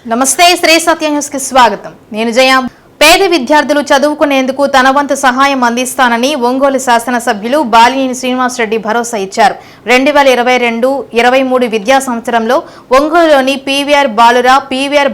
నమస్తే శ్రీ సత్య న్యూస్ కి స్వాగతం. నేను జయ. పేద విద్యార్థులు చదువుకునేందుకు తన వంతు సహాయం అందిస్తానని ఒంగోలు శాసనసభ్యులు బాలినేని శ్రీనివాసరెడ్డి భరోసా ఇచ్చారు. 2022-23 విద్యా సంవత్సరంలో ఒంగోలులోని పీవీఆర్ బాలుర పీవీఆర్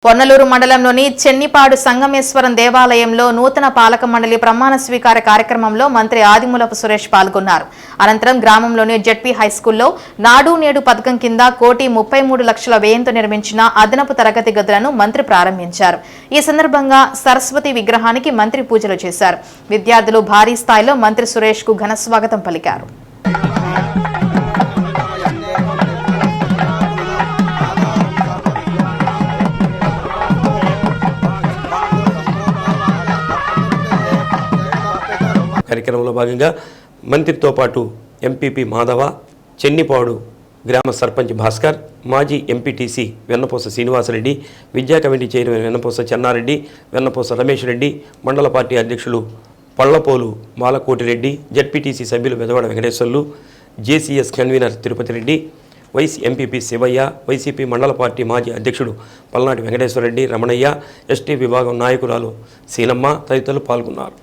పొన్నలూరు మండలంలోని చెన్నిపాడు సంగమేశ్వరం దేవాలయంలో నూతన పాలక మండలి ప్రమాణ స్వీకార కార్యక్రమంలో మంత్రి ఆదిమూలపు సురేష్ పాల్గొన్నారు. అనంతరం గ్రామంలోని జెడ్పీ హైస్కూల్లో నాడు నేడు పథకం కింద 1,33,00,000 వ్యయంతో నిర్మించిన అదనపు తరగతి గదులను మంత్రి ప్రారంభించారు. ఈ సందర్భంగా సరస్వతి విగ్రహానికి మంత్రి పూజలు చేశారు. విద్యార్థులు భారీ స్థాయిలో మంత్రి సురేష్ కు ఘన స్వాగతం పలికారు. కార్యక్రమంలో భాగంగా మంత్రితో పాటు ఎంపీపీ మాధవ, చెన్నిపాడు గ్రామ సర్పంచ్ భాస్కర్, మాజీ ఎంపీటీసీ వెన్నపూస శ్రీనివాసరెడ్డి, విద్యా కమిటీ చైర్మన్ వెన్నపూస చెన్నారెడ్డి, వెన్నపూస రమేష్ రెడ్డి, మండల పార్టీ అధ్యక్షులు పళ్లపోలు మాలకోటిరెడ్డి, జెడ్పీటీసీ సభ్యులు Bedavada Venkateswarlu, JCS convener Tirupati Reddy, vice MPP Sivaiah, YCP మండల పార్టీ మాజీ అధ్యక్షుడు పల్నాటి వెంకటేశ్వరరెడ్డి, రమణయ్య, ఎస్టీ విభాగం నాయకురాలు సీనమ్మ తదితరులు పాల్గొన్నారు.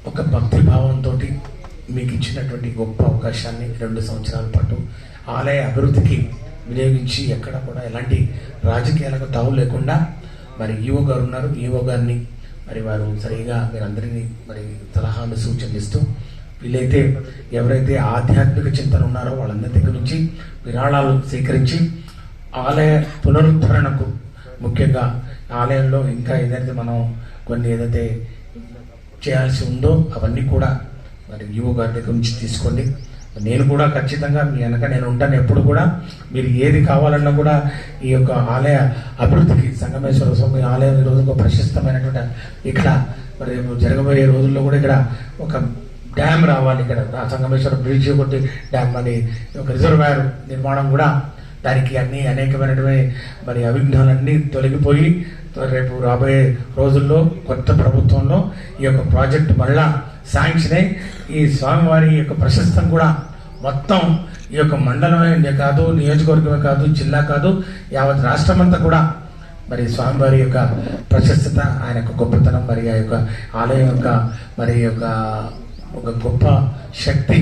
ఒక భక్తిభావంతో మీకు ఇచ్చినటువంటి గొప్ప అవకాశాన్ని 2 సంవత్సరాల పాటు ఆలయ అభివృద్ధికి వినియోగించి ఎక్కడ కూడా ఎలాంటి రాజకీయాలకు తావు లేకుండా మరి ఈవో గారు ఉన్నారు. ఈవో గారిని మరి వారు సరిగా మీరందరినీ మరి సలహాలు సూచనలు ఇస్తూ వీళ్ళైతే ఎవరైతే ఆధ్యాత్మిక చింతన ఉన్నారో వాళ్ళందరి దగ్గర నుంచి విరాళాలు సేకరించి ఆలయ పునరుద్ధరణకు, ముఖ్యంగా ఆలయంలో ఇంకా ఏదైతే మనం కొన్ని ఏదైతే చేయాల్సి ఉందో అవన్నీ కూడా మరి ఈవో గారి దగ్గర నుంచి తీసుకోండి. నేను కూడా ఖచ్చితంగా మీ వెనక నేను ఉంటాను. ఎప్పుడు కూడా మీరు ఏది కావాలన్నా కూడా ఈ యొక్క ఆలయ అభివృద్ధికి, సంగమేశ్వర స్వామి ఆలయం ఈ రోజు ఒక ప్రశస్తమైనటువంటి ఇక్కడ మరి జరగబోయే రోజుల్లో కూడా ఇక్కడ ఒక డ్యామ్ రావాలి. ఇక్కడ సంగమేశ్వర బ్రిడ్జ్ ఒకటి డ్యామ్ అని ఒక రిజర్వాయర్ నిర్మాణం కూడా, దానికి అన్ని అనేకమైనటువంటి మరి అవిఘ్నాలన్నీ తొలగిపోయి రేపు రాబోయే రోజుల్లో కొత్త ప్రభుత్వంలో ఈ యొక్క ప్రాజెక్టు మళ్ళా శాంక్షన్ అయి ఈ స్వామివారి యొక్క ప్రశస్తం కూడా మొత్తం ఈ యొక్క మండలమే కాదు, నియోజకవర్గమే కాదు, జిల్లా కాదు, యావత్ రాష్ట్రమంతా కూడా మరి స్వామివారి యొక్క ప్రశస్తత, ఆయన యొక్క గొప్పతనం, మరి ఆ యొక్క ఆలయం యొక్క మరి యొక్క ఒక గొప్ప శక్తి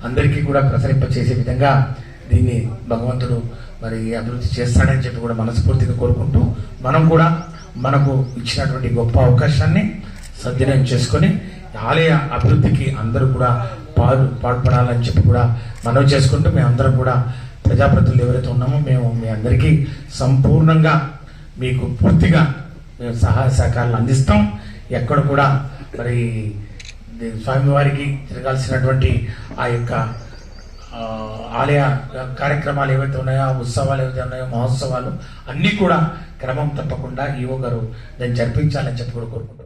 అందరికీ కూడా ప్రసరింపచేసే విధంగా దీన్ని భగవంతుడు మరి అభివృద్ధి చేస్తాడని చెప్పి కూడా మనస్ఫూర్తిగా కోరుకుంటూ, మనం కూడా మనకు ఇచ్చినటువంటి గొప్ప అవకాశాన్ని సద్వినియోగం చేసుకొని ఆలయ అభివృద్ధికి అందరూ కూడా పాటుపడాలని చెప్పి కూడా మనవి చేసుకుంటూ, మేమందరం కూడా ప్రజాప్రతినిధులు ఎవరైతే ఉన్నామో మేము మీ అందరికీ సంపూర్ణంగా మీకు పూర్తిగా మేము సహాయ సహకారాలు అందిస్తాం. ఎక్కడ కూడా మరి స్వామివారికి జరగాల్సినటువంటి ఆ యొక్క ఆలయ కార్యక్రమాలు ఏవైతే ఉన్నాయో, ఉత్సవాలు ఏవైతే ఉన్నాయో, మహోత్సవాలు అన్నీ కూడా క్రమం తప్పకుండా ఈవో గారు దాన్ని జరిపించాలని చెప్పి కూడా కోరుకుంటున్నాం.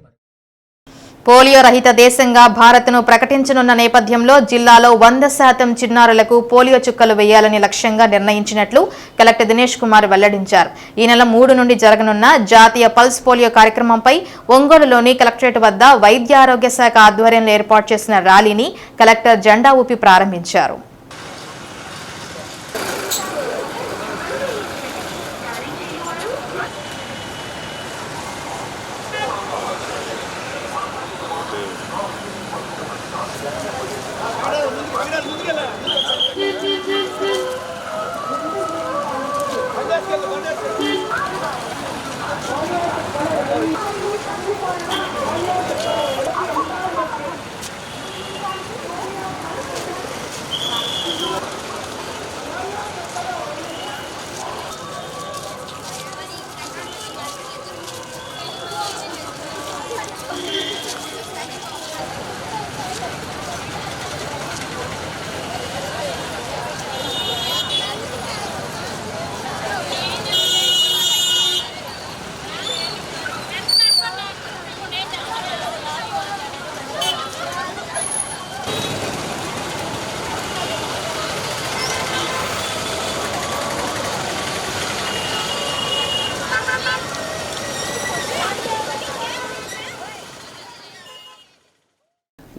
పోలియో రహిత దేశంగా భారత్ను ప్రకటించనున్న నేపథ్యంలో జిల్లాలో 100% చిన్నారులకు పోలియో చుక్కలు వేయాలని లక్ష్యంగా నిర్ణయించినట్లు కలెక్టర్ దినేష్ కుమార్ వెల్లడించారు. ఈ నెల 3 నుండి జరగనున్న జాతీయ పల్స్ పోలియో కార్యక్రమంపై ఒంగోలులోని కలెక్టరేట్ వద్ద వైద్య ఆరోగ్య శాఖ ఆధ్వర్యంలో ఏర్పాటు చేసిన ర్యాలీని కలెక్టర్ జెండా ఊపి ప్రారంభించారు.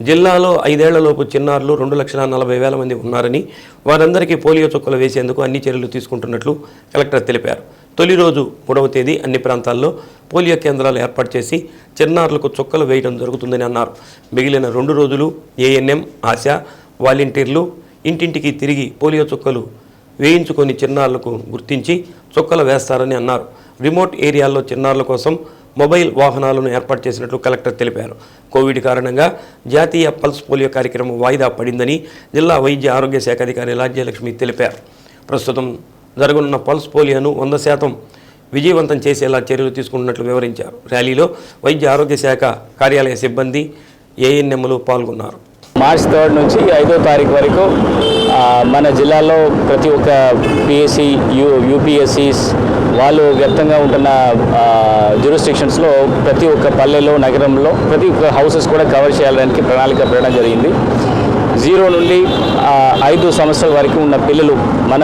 జిల్లాలో 5 ఏళ్లలోపు చిన్నారులు 2,40,000 మంది ఉన్నారని, వారందరికీ పోలియో చుక్కలు వేసేందుకు అన్ని చర్యలు తీసుకుంటున్నట్లు కలెక్టర్ తెలిపారు. తొలి రోజు 3వ తేదీ అన్ని ప్రాంతాల్లో పోలియో కేంద్రాలు ఏర్పాటు చేసి చిన్నారులకు చుక్కలు వేయడం జరుగుతుందని అన్నారు. మిగిలిన 2 రోజులు ఏఎన్ఎం, ఆశా, వాలంటీర్లు ఇంటింటికి తిరిగి పోలియో చుక్కలు వేయించుకొని చిన్నారులకు గుర్తించి చుక్కలు వేస్తారని అన్నారు. రిమోట్ ఏరియాల్లో చిన్నారుల కోసం మొబైల్ వాహనాలను ఏర్పాటు చేసినట్లు కలెక్టర్ తెలిపారు. కోవిడ్ కారణంగా జాతీయ పల్స్ పోలియో కార్యక్రమం వాయిదా పడిందని జిల్లా వైద్య ఆరోగ్య శాఖ అధికారి రాజ్యలక్ష్మి తెలిపారు. ప్రస్తుతం జరగనున్న పల్స్ పోలియోను 100% విజయవంతం చేసేలా చర్యలు తీసుకుంటున్నట్లు వివరించారు. ర్యాలీలో వైద్య ఆరోగ్య శాఖ కార్యాలయ సిబ్బంది, ఏఎన్ఎంలు పాల్గొన్నారు. మార్చ్ 3 నుంచి 5వ తారీఖు వరకు మన జిల్లాలో ప్రతి ఒక్క పిఎస్సి, యూపీఎస్సీస్ వాళ్ళు వ్యక్తంగా ఉంటున్న జ్యూరిస్డిక్షన్స్లో ప్రతి ఒక్క పల్లెలో, నగరంలో ప్రతి ఒక్క హౌసెస్ కూడా కవర్ చేయడానికి ప్రణాళిక పెట్టడం జరిగింది. 0 నుండి 5 సంవత్సరాల వరకు ఉన్న పిల్లలు మన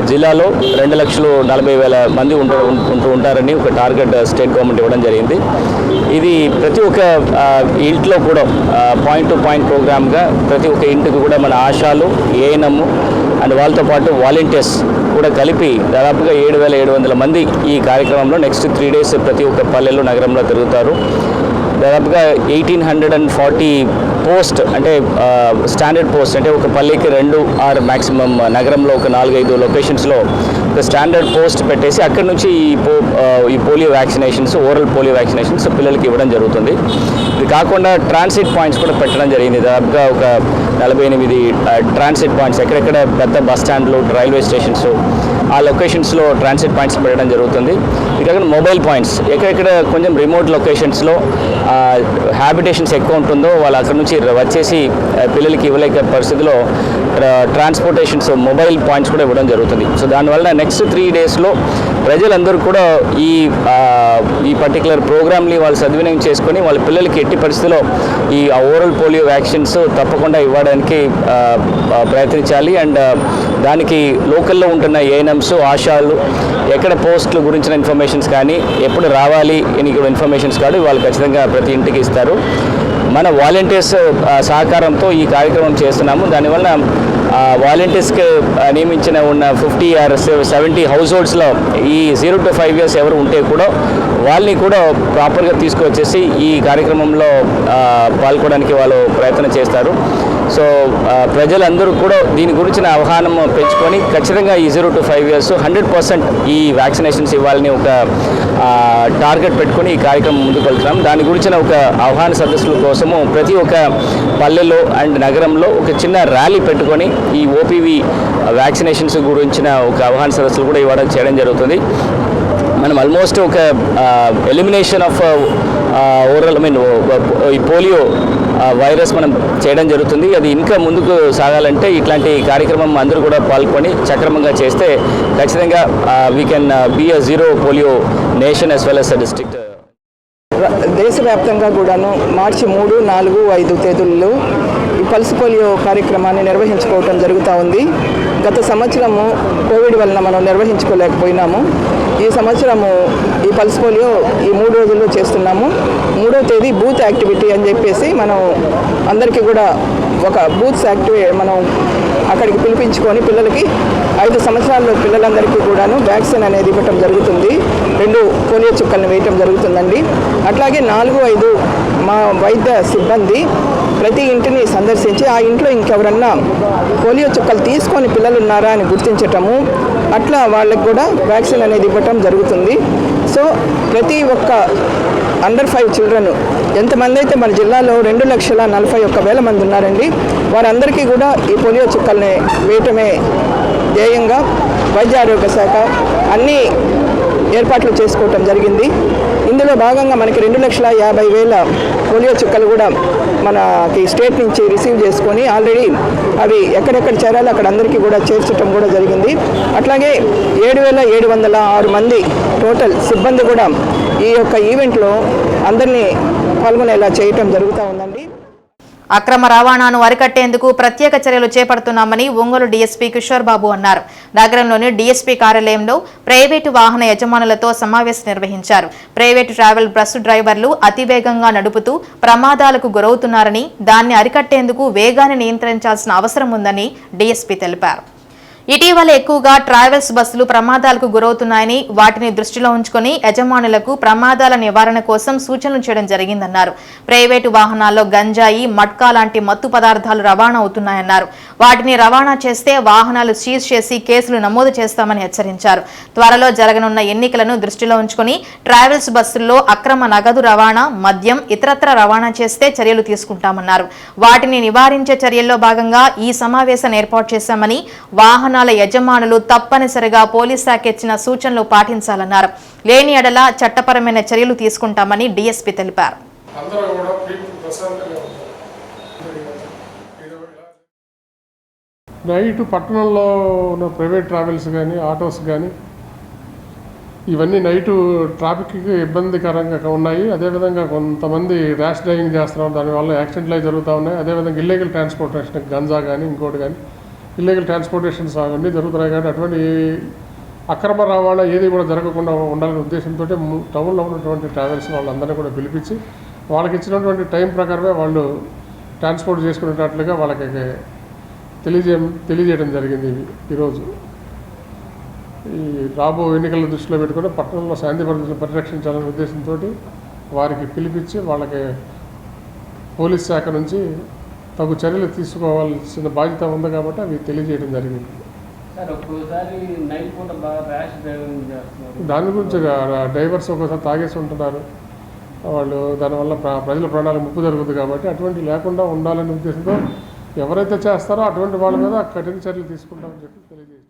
జిల్లాలో 2,40,000 మంది ఉంటూ ఉంటారని ఒక టార్గెట్ స్టేట్ గవర్నమెంట్ ఇవ్వడం జరిగింది. ఇది ప్రతి ఒక్క ఇంట్లో కూడా పాయింట్ టు పాయింట్ ప్రోగ్రామ్గా ప్రతి ఒక్క ఇంటికి కూడా మన ఆశాలు, ఏఎన్ఎం అండ్ వాళ్ళతో పాటు వాలంటీర్స్ కూడా కలిపి దాదాపుగా 7,700 మంది ఈ కార్యక్రమంలో నెక్స్ట్ 3 days ప్రతి ఒక్క పల్లెల్లో, నగరంలో తిరుగుతారు. దాదాపుగా 1,840 పోస్ట్ అంటే స్టాండర్డ్ పోస్ట్ అంటే ఒక పల్లెకి 2 ఆర్ మ్యాక్సిమం నగరంలో ఒక 4-5 లొకేషన్స్లో ఒక స్టాండర్డ్ పోస్ట్ పెట్టేసి అక్కడి నుంచి ఈ polio vaccinations, oral polio vaccinations పిల్లలకి ఇవ్వడం జరుగుతుంది. ఇది కాకుండా ట్రాన్సిట్ పాయింట్స్ కూడా పెట్టడం జరిగింది. దాదాపుగా ఒక 48 ట్రాన్సిట్ పాయింట్స్ ఎక్కడెక్కడ పెద్ద బస్ స్టాండ్లు, రైల్వే స్టేషన్స్ ఆ లొకేషన్స్లో ట్రాన్సిట్ పాయింట్స్ పెట్టడం జరుగుతుంది. ఇక్కడ మొబైల్ పాయింట్స్ ఎక్కడెక్కడ కొంచెం రిమోట్ లొకేషన్స్లో హ్యాబిటేషన్స్ ఎక్కువ ఉంటుందో వాళ్ళు అక్కడ నుంచి వచ్చేసి పిల్లలకి ఇవ్వలేక పరిస్థితిలో ట్రాన్స్పోర్టేషన్స్, మొబైల్ పాయింట్స్ కూడా ఇవ్వడం జరుగుతుంది. సో దానివల్ల నెక్స్ట్ 3 daysలో ప్రజలందరూ కూడా ఈ పర్టికులర్ ప్రోగ్రామ్ని వాళ్ళు సద్వినియోగం చేసుకొని వాళ్ళ పిల్లలకి ఎట్టి పరిస్థితిలో ఈ ఓరల్ పోలియో వ్యాక్సిన్స్ తప్పకుండా ఇవ్వడానికి ప్రయత్నించాలి. అండ్ దానికి లోకల్లో ఉంటున్న ఏఎన్ఎంస్, ఆశాలు ఎక్కడ పోస్టుల గురించిన ఇన్ఫర్మేషన్స్ కానీ ఎప్పుడు రావాలి అని ఇన్ఫర్మేషన్స్ కానీ వాళ్ళు ఖచ్చితంగా ప్రతి ఇంటికి ఇస్తారు. మన వాలంటీర్స్ సహకారంతో ఈ కార్యక్రమం చేస్తున్నాము. దానివల్ల వాలంటీర్స్కి నియమించిన ఉన్న 50 or 70 హౌస్ హోల్డ్స్లో ఈ 0 to 5 years ఎవరు ఉంటే కూడా వాళ్ళని కూడా ప్రాపర్గా తీసుకువచ్చేసి ఈ కార్యక్రమంలో పాల్గొనడానికి వాళ్ళు ప్రయత్నం చేస్తారు. సో ప్రజలందరూ కూడా దీని గురించిన అవగాహన పెంచుకొని ఖచ్చితంగా ఈ 0 to 5 years 100% ఈ వ్యాక్సినేషన్స్ ఇవ్వాలని ఒక టార్గెట్ పెట్టుకొని ఈ కార్యక్రమం ముందుకు వెళ్తున్నాం. దాని గురించిన ఒక అవగాహన సదస్సుల కోసము ప్రతి ఒక్క పల్లెలో అండ్ నగరంలో ఒక చిన్న ర్యాలీ పెట్టుకొని ఈ ఓపీవీ వ్యాక్సినేషన్స్ గురించిన ఒక అవగాహన సదస్సులు కూడా ఇవ్వడం చేయడం జరుగుతుంది. మనం ఆల్మోస్ట్ ఒక ఎలిమినేషన్ ఆఫ్ ఓరల్ ఈ పోలియో వైరస్ మనం చేయడం జరుగుతుంది. అది ఇంకా ముందుకు సాగాలంటే ఇట్లాంటి కార్యక్రమం అందరూ కూడా పాల్గొని సక్రమంగా చేస్తే ఖచ్చితంగా we can be a 0 polio nation as well as a district. దేశవ్యాప్తంగా కూడాను మార్చి 3, 4, 5 తేదీల్లో ఈ పల్స్ పోలియో కార్యక్రమాన్ని నిర్వహించుకోవటం జరుగుతూ ఉంది. గత సంవత్సరము కోవిడ్ వలన మనం నిర్వహించుకోలేకపోయినాము. ఈ సంవత్సరము ఈ పల్స్ పోలియో ఈ 3 రోజుల్లో చేస్తున్నాము. 3వ తేదీ బూత్ యాక్టివిటీ అని చెప్పేసి మనం అందరికీ కూడా ఒక బూత్స్ మనం అక్కడికి పిలిపించుకొని పిల్లలకి 5 సంవత్సరాల పిల్లలందరికీ కూడాను వ్యాక్సిన్ అనేది ఇవ్వటం జరుగుతుంది. 2 పోలియో చుక్కలను వేయటం జరుగుతుందండి. అట్లాగే 4, 5 మా వైద్య సిబ్బంది ప్రతి ఇంటిని సందర్శించి ఆ ఇంట్లో ఇంకెవరన్నా పోలియో చుక్కలు తీసుకొని పిల్లలు ఉన్నారా అని గుర్తించటము, అట్లా వాళ్ళకి కూడా వ్యాక్సిన్ అనేది ఇవ్వటం జరుగుతుంది. సో ప్రతి ఒక్క అండర్ 5 చిల్డ్రన్ ఎంతమంది అయితే మన జిల్లాలో 2,41,000 మంది ఉన్నారండి, వారందరికీ కూడా ఈ పోలియో చుక్కల్ని వేయటమే ధ్యేయంగా వైద్య ఆరోగ్య శాఖ అన్ని ఏర్పాట్లు చేసుకోవటం జరిగింది. ఇందులో భాగంగా మనకి 2,50,000 పోలియో చుక్కలు కూడా మనకి స్టేట్ నుంచి రిసీవ్ చేసుకొని ఆల్రెడీ అవి ఎక్కడెక్కడ చేరాలో అక్కడ అందరికీ కూడా చేర్చడం కూడా జరిగింది. అట్లాగే 7,706 మంది టోటల్ సిబ్బంది కూడా ఈ యొక్క ఈవెంట్లో అందరినీ పాల్గొనేలా చేయటం జరుగుతూ ఉందండి. అక్రమ రవాణాను అరికట్టేందుకు ప్రత్యేక చర్యలు చేపడుతున్నామని ఒంగోలు డీఎస్పీ కిషోర్ బాబు అన్నారు. నగరంలోని డీఎస్పీ కార్యాలయంలో ప్రైవేటు వాహన యజమానులతో సమావేశం నిర్వహించారు. ప్రైవేటు ట్రావెల్ బస్సు డ్రైవర్లు అతివేగంగా నడుపుతూ ప్రమాదాలకు గురవుతున్నారని, దాన్ని అరికట్టేందుకు వేగాన్ని నియంత్రించాల్సిన అవసరం ఉందని డీఎస్పీ తెలిపారు. ఇటీవల ఎక్కువగా ట్రావెల్స్ బస్సులు ప్రమాదాలకు గురవుతున్నాయని, వాటిని దృష్టిలో ఉంచుకుని యజమానులకు ప్రమాదాల నివారణ కోసం సూచనలు చేయడం జరిగిందన్నారు. ప్రైవేటు వాహనాల్లో గంజాయి, మట్కా లాంటి మత్తు పదార్థాలు రవాణా అవుతున్నాయన్నారు. వాటిని రవాణా చేస్తే వాహనాలు సీజ్ చేసి కేసులు నమోదు చేస్తామని హెచ్చరించారు. త్వరలో జరగనున్న ఎన్నికలను దృష్టిలో ఉంచుకుని ట్రావెల్స్ బస్సుల్లో అక్రమ నగదు రవాణా, మద్యం, ఇతరత్ర రవాణా చేస్తే చర్యలు తీసుకుంటామన్నారు. వాటిని నివారించే చర్యల్లో భాగంగా ఈ సమావేశాన్ని ఏర్పాటు చేశామని, వాహనాల యజమానులు తప్పనిసరిగా పోలీస్ శాఖ ఇచ్చిన సూచనలు పాటించాలన్నారు. లేని ఎడల చట్టపరమైన చర్యలు తీసుకుంటామని డీఎస్పీ తెలిపారు. నైట్ పట్టణంలో ఉన్న ప్రైవేట్ ట్రావెల్స్ కానీ, ఆటోస్ కానీ, ఇవన్నీ నైటు ట్రాఫిక్కి ఇబ్బందికరంగా ఉన్నాయి. అదేవిధంగా కొంతమంది ర్యాష్ డ్రైవింగ్ చేస్తున్నారు, దానివల్ల యాక్సిడెంట్లు అవి జరుగుతూ ఉన్నాయి. అదేవిధంగా ఇల్లీగల్ ట్రాన్స్పోర్టేషన్, గంజా కానీ ఇంకోటి కానీ ఇల్లీగల్ ట్రాన్స్పోర్టేషన్స్ అవన్నీ జరుగుతున్నాయి. కాబట్టి అటువంటి అక్రమ రవాణా ఏది కూడా జరగకుండా ఉండాలనే ఉద్దేశంతో టౌన్లో ఉన్నటువంటి ట్రావెల్స్ వాళ్ళందరినీ కూడా పిలిపించి వాళ్ళకి ఇచ్చినటువంటి టైం ప్రకారమే వాళ్ళు ట్రాన్స్పోర్ట్ చేసుకునేటట్లుగా వాళ్ళకి తెలియజేయడం జరిగింది. ఈరోజు ఈ రాబో ఎన్నికల దృష్టిలో పెట్టుకుని పట్టణంలో శాంతి భద్రతను పరిరక్షించాలనే ఉద్దేశంతో వారికి పిలిపించి వాళ్ళకి పోలీస్ శాఖ నుంచి తగు చర్యలు తీసుకోవాల్సిన బాధ్యత ఉంది కాబట్టి అవి తెలియజేయడం జరిగింది. దాని గురించి డ్రైవర్స్ ఒకసారి తాగేసి ఉంటున్నారు, వాళ్ళు దానివల్ల ప్రజల ప్రాణాలకు ముప్పు జరుగుతుంది కాబట్టి అటువంటి లేకుండా ఉండాలనే ఉద్దేశంతో ఎవరైతే చేస్తారో అటువంటి వాళ్ళ మీద కఠిన చర్యలు తీసుకుంటామని చెప్పి తెలియజేస్తారు.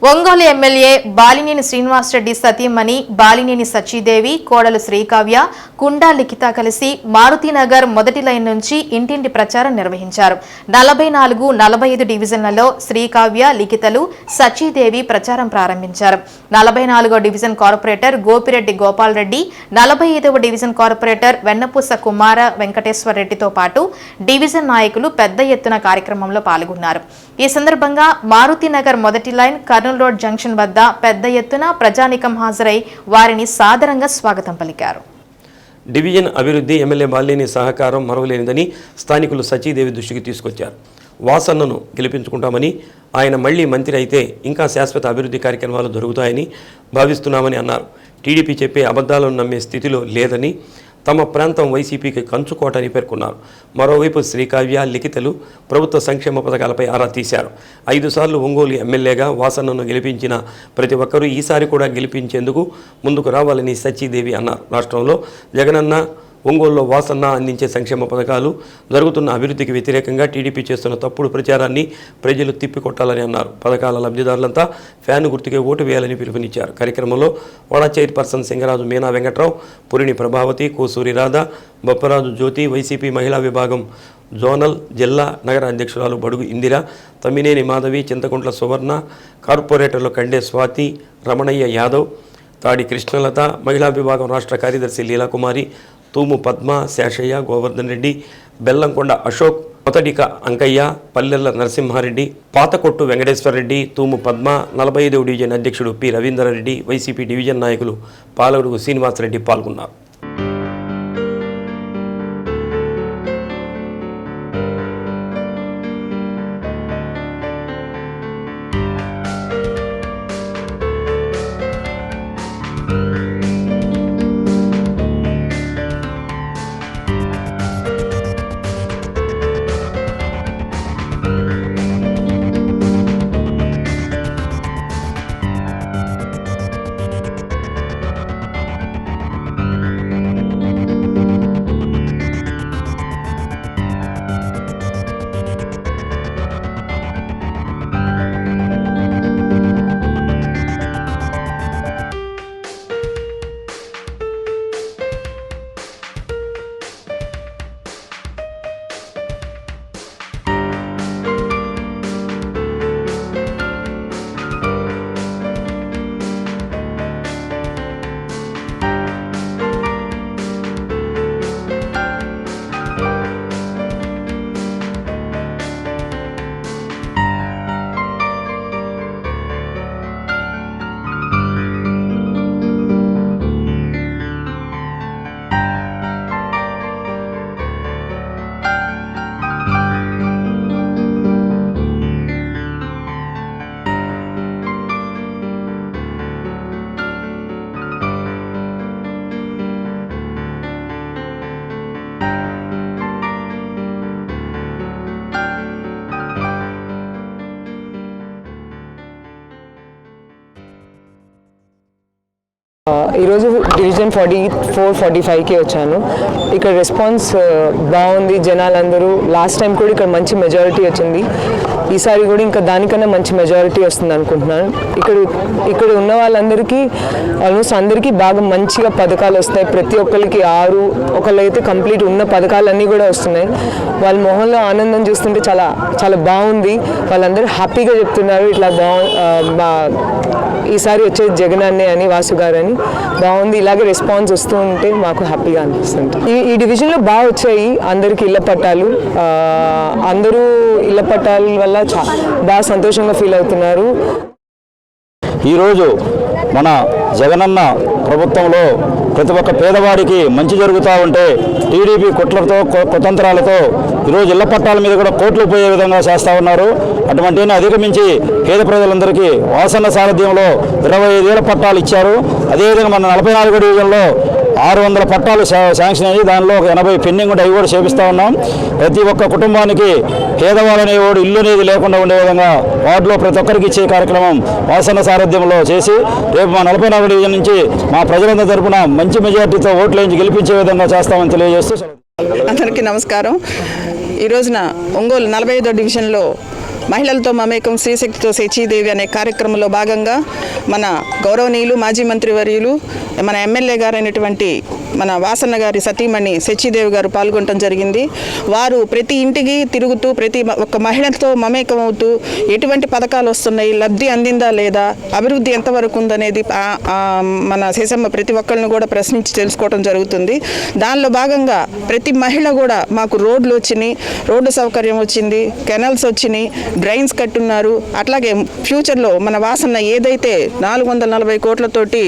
ఒంగోలు ఎమ్మెల్యే బాలినేని శ్రీనివాసరెడ్డి సతీమణి బాలినేని సచీదేవి, కోడలు శ్రీకావ్య, కుండా లిఖిత కలిసి మారుతినగర్ మొదటి లైన్ నుంచి ఇంటింటి ప్రచారం నిర్వహించారు. 44, 45 డివిజన్లలో శ్రీకావ్య, లిఖితలు, సచీదేవి ప్రచారం ప్రారంభించారు. 44వ డివిజన్ కార్పొరేటర్ గోపిరెడ్డి గోపాల్ రెడ్డి, 45వ డివిజన్ కార్పొరేటర్ వెన్నపూస కుమార వెంకటేశ్వర రెడ్డితో పాటు డివిజన్ నాయకులు పెద్ద ఎత్తున కార్యక్రమంలో పాల్గొన్నారు. ఈ సందర్భంగా మారుతినగర్ మొదటి లైన్, కర్నూలు రోడ్ జంక్షన్ వద్ద పెద్ద ఎత్తున ప్రజానికం హాజరై వారిని సాదరంగా స్వాగతం పలికారు. డివిజన్ అభివృద్ధి ఎమ్మెల్యే బాలినేని సహకారం మరవలేనిదని స్థానికులు సచీదేవి దృష్టికి తీసుకొచ్చారు. వాసన్నను గెలిపించుకుంటామని, ఆయన మళ్లీ మంత్రి అయితే ఇంకా శాశ్వత అభివృద్ధి కార్యక్రమాలు జరుగుతాయని భావిస్తున్నామని అన్నారు. టీడీపీ చెప్పే అబద్ధాలను నమ్మే స్థితిలో లేదని, తమ ప్రాంతం వైసీపీకి కంచుకోటని పేర్కొన్నారు. మరోవైపు శ్రీకావ్య, లిఖితలు ప్రభుత్వ సంక్షేమ పథకాలపై ఆరా తీశారు. 5 సార్లు ఒంగోలు ఎమ్మెల్యేగా వాసన్నను గెలిపించిన ప్రతి ఒక్కరూ ఈసారి కూడా గెలిపించేందుకు ముందుకు రావాలని సచీదేవి అన్నారు. రాష్ట్రంలో జగనన్న, ఒంగోలులో వాసన్న అందించే సంక్షేమ పథకాలు, జరుగుతున్న అభివృద్ధికి వ్యతిరేకంగా టీడీపీ చేస్తున్న తప్పుడు ప్రచారాన్ని ప్రజలు తిప్పికొట్టాలని అన్నారు. పథకాల లబ్ధిదారులంతా ఫ్యాన్ గుర్తుకే ఓటు వేయాలని పిలుపునిచ్చారు. కార్యక్రమంలో వడా చైర్పర్సన్ సింగరాజు మీనా వెంకట్రావు, పురిని ప్రభావతి, కోసూరి రాధ, బొప్పరాజు జ్యోతి, వైసీపీ మహిళా విభాగం జోనల్, జిల్లా, నగర అధ్యక్షురాలు బడుగు ఇందిర, తమ్మినేని మాధవి, చింతకుంట్ల సువర్ణ, కార్పొరేటర్లు కండే స్వాతి, రమణయ్య యాదవ్, తాడి కృష్ణలత, మహిళా విభాగం రాష్ట్ర కార్యదర్శి లీలాకుమారి, తూము పద్మ, శేషయ్య, గోవర్ధన్ రెడ్డి, బెల్లంకొండ అశోక్, మొదటిక అంకయ్య, పల్లెల్ల నరసింహారెడ్డి, పాతకొట్టు వెంకటేశ్వరరెడ్డి, తూము పద్మ, 45వ డివిజన్ అధ్యక్షుడు పి రవీందర్రెడ్డి, వైసీపీ డివిజన్ నాయకులు పాలగుడుగు శ్రీనివాసరెడ్డి పాల్గొన్నారు. ఈరోజు డివిజన్ 44-45కి వచ్చాను. ఇక్కడ రెస్పాన్స్ బాగుంది. జనాలందరూ లాస్ట్ టైం కూడా ఇక్కడ మంచి మెజారిటీ వచ్చింది. ఈసారి కూడా ఇంకా దానికన్నా మంచి మెజారిటీ వస్తుంది అనుకుంటున్నాను. ఇక్కడ ఉన్న వాళ్ళందరికీ ఆల్మోస్ట్ అందరికీ బాగా మంచిగా పథకాలు వస్తాయి. ప్రతి ఒక్కరికి 6 ఒకళ్ళైతే కంప్లీట్ ఉన్న పథకాలన్నీ కూడా వస్తున్నాయి. వాళ్ళ మొహంలో ఆనందం చూస్తుంటే చాలా చాలా బాగుంది. వాళ్ళందరూ హ్యాపీగా చెప్తున్నారు ఇట్లా ఈసారి వచ్చేది జగన్ అన్నే అని, వాసు గారు అని. బాగుంది. ఇలాగే రెస్పాన్స్ వస్తూ ఉంటే మాకు హ్యాపీగా అనిపిస్తుంది. ఈ డివిజన్లో బాగా వచ్చాయి అందరికీ ఇళ్ల పట్టాలు. అందరూ ఇళ్ల పట్టాల వల్ల బాగా సంతోషంగా ఫీల్ అవుతున్నారు. ఈరోజు మన జగనన్న ప్రభుత్వంలో ప్రతి ఒక్క పేదవాడికి మంచి జరుగుతూ ఉంటే టీడీపీ కుట్లతో కుతంత్రాలతో ఈరోజు ఇళ్ల పట్టాల మీద కూడా కోట్లు పోయే విధంగా చేస్తూ ఉన్నారు. అటువంటిని అధిగమించి పేద ప్రజలందరికీ వాసన్న సారథ్యంలో 25 ఏళ్ల పట్టాలు ఇచ్చారు. అదేవిధంగా మన 44 డివిజన్లో 600 పట్టాలు శాంక్షన్ అయ్యి దానిలో ఒక 80 పెండింగ్ ఉంటే అవి కూడా చేపిస్తూ ఉన్నాం. ప్రతి ఒక్క కుటుంబానికి పేదవాళ్ళనేవాడు ఇల్లు అనేది లేకుండా ఉండే విధంగా వార్డులో ప్రతి ఒక్కరికి ఇచ్చే కార్యక్రమం వాసన్న సారథ్యంలో చేసి రేపు మా 44 డివిజన్ నుంచి మా ప్రజలందరి తరపున మంచి మెజార్టీతో ఓట్లు వేయించి గెలిపించే విధంగా చేస్తామని తెలియజేస్తూ అందరికీ నమస్కారం. ఈ రోజున ఒంగోలు 45వ డివిజన్లో మహిళలతో మమేకం శ్రీశక్తితో శచీదేవి అనే కార్యక్రమంలో భాగంగా మన గౌరవనీయులు మాజీ మంత్రివర్యులు మన ఎమ్మెల్యే గారైనటువంటి మన వాసన్న గారి సతీమణి శచీదేవి గారు పాల్గొనడం జరిగింది. వారు ప్రతి ఇంటికి తిరుగుతూ ప్రతి ఒక్క మహిళతో మమేకం అవుతూ ఎటువంటి పథకాలు వస్తున్నాయి, లబ్ధి అందిందా లేదా, అభివృద్ధి ఎంతవరకు ఉందనేది మన శేషమ్మ ప్రతి ఒక్కరిని కూడా ప్రశ్నించి తెలుసుకోవడం జరుగుతుంది. దానిలో భాగంగా ప్రతి మహిళ కూడా మాకు రోడ్లు వచ్చినాయి, రోడ్డు సౌకర్యం వచ్చింది, కెనల్స్ వచ్చినాయి, డ్రైన్స్ కట్టున్నారు. అట్లాగే ఫ్యూచర్లో మన వాసన్న ఏదైతే 440 కోట్లతోటి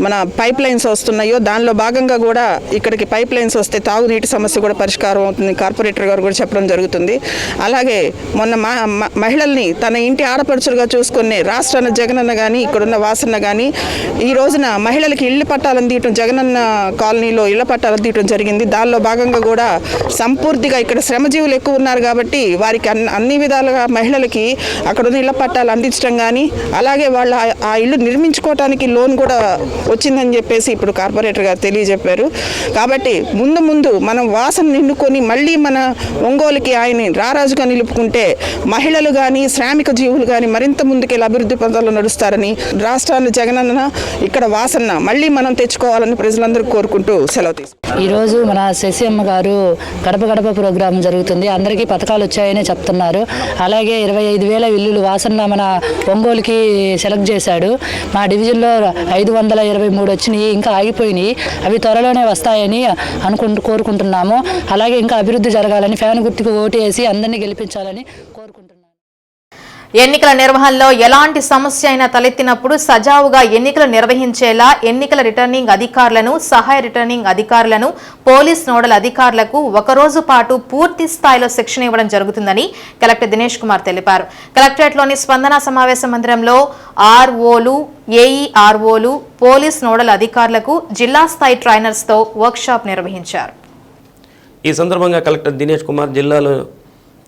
మన పైప్ లైన్స్ వస్తున్నాయో దానిలో భాగంగా కూడా ఇక్కడికి పైప్ లైన్స్ వస్తే తాగునీటి సమస్య కూడా పరిష్కారం అవుతుంది. కార్పొరేటర్ గారు కూడా చెప్పడం జరుగుతుంది. అలాగే మొన్న మహిళల్ని తన ఇంటి ఆడపడుచులుగా చూసుకునే రాష్ట్రాన్ని జగనన్న కానీ ఇక్కడున్న వాసన్న కానీ ఈ రోజున మహిళలకి ఇళ్ల పట్టాలు అందించడం జగనన్న కాలనీలో ఇళ్ల పట్టాలు అందించడం జరిగింది. దానిలో భాగంగా కూడా సంపూర్తిగా ఇక్కడ శ్రమజీవులు ఎక్కువ ఉన్నారు కాబట్టి వారికి అన్ని విధాలుగా మహిళలకి అక్కడున్న ఇళ్ల పట్టాలు అందించడం కానీ అలాగే వాళ్ళ ఆ ఇల్లు నిర్మించుకోవడానికి లోన్ కూడా వచ్చిందని చెప్పేసి ఇప్పుడు కార్పొరేటర్ గారు తెలియజెప్పారు. కాబట్టి ముందు మనం వాసన నిండుకొని మళ్ళీ మన ఒంగోలుకి ఆయన్ని రారాజుగా నిలుపుకుంటే మహిళలు కానీ శ్రామిక జీవులు కానీ మరింత ముందుకెళ్ళి అభివృద్ధి పథంలో నడుస్తారని రాష్ట్రాన్ని జగనన్న ఇక్కడ వాసన్న మళ్ళీ మనం తెచ్చుకోవాలని ప్రజలందరూ కోరుకుంటూ సెలవు తీసుకుంటారు. ఈరోజు మన శశియమ్మ గారు గడప గడప ప్రోగ్రాం జరుగుతుంది. అందరికీ పథకాలు వచ్చాయని చెప్తున్నారు. అలాగే 25,000 ఇల్లులు వాసన్న మన ఒంగోలుకి సెలెక్ట్ చేశాడు. మా డివిజన్లో 523 వచ్చినాయి, ఇంకా ఆగిపోయినాయి. అవి త్వరలోనే వస్తాయని కోరుకుంటున్నాము. అలాగే ఇంకా అభివృద్ధి జరగాలని ఫ్యాన్ గుర్తుకు ఓటు వేసి అందరినీ గెలిపించాలని కోరుకుంటున్నాను. ఎన్నికల నిర్వహణలో ఎలాంటి సమస్య అయినా తలెత్తినప్పుడు సజావుగా ఎన్నికలు నిర్వహించేలా ఎన్నికల రిటర్నింగ్ అధికారులను, సహాయ రిటర్నింగ్ అధికారులను, పోలీస్ నోడల్ అధికారులకు ఒకరోజు పాటు పూర్తి స్థాయిలో శిక్షణ ఇవ్వడం జరుగుతుందని కలెక్టర్ దినేష్ కుమార్ తెలిపారు. కలెక్టరేట్లోని స్పందన సమావేశ మందిరంలో ఆర్ఓలు, ఏఈఆర్ఓలు, పోలీస్ నోడల్ అధికారులకు జిల్లా స్థాయి ట్రైనర్స్తో వర్క్షాప్ నిర్వహించారు. ఈ సందర్భంగా కలెక్టర్ దినేష్ కుమార్ జిల్లాలో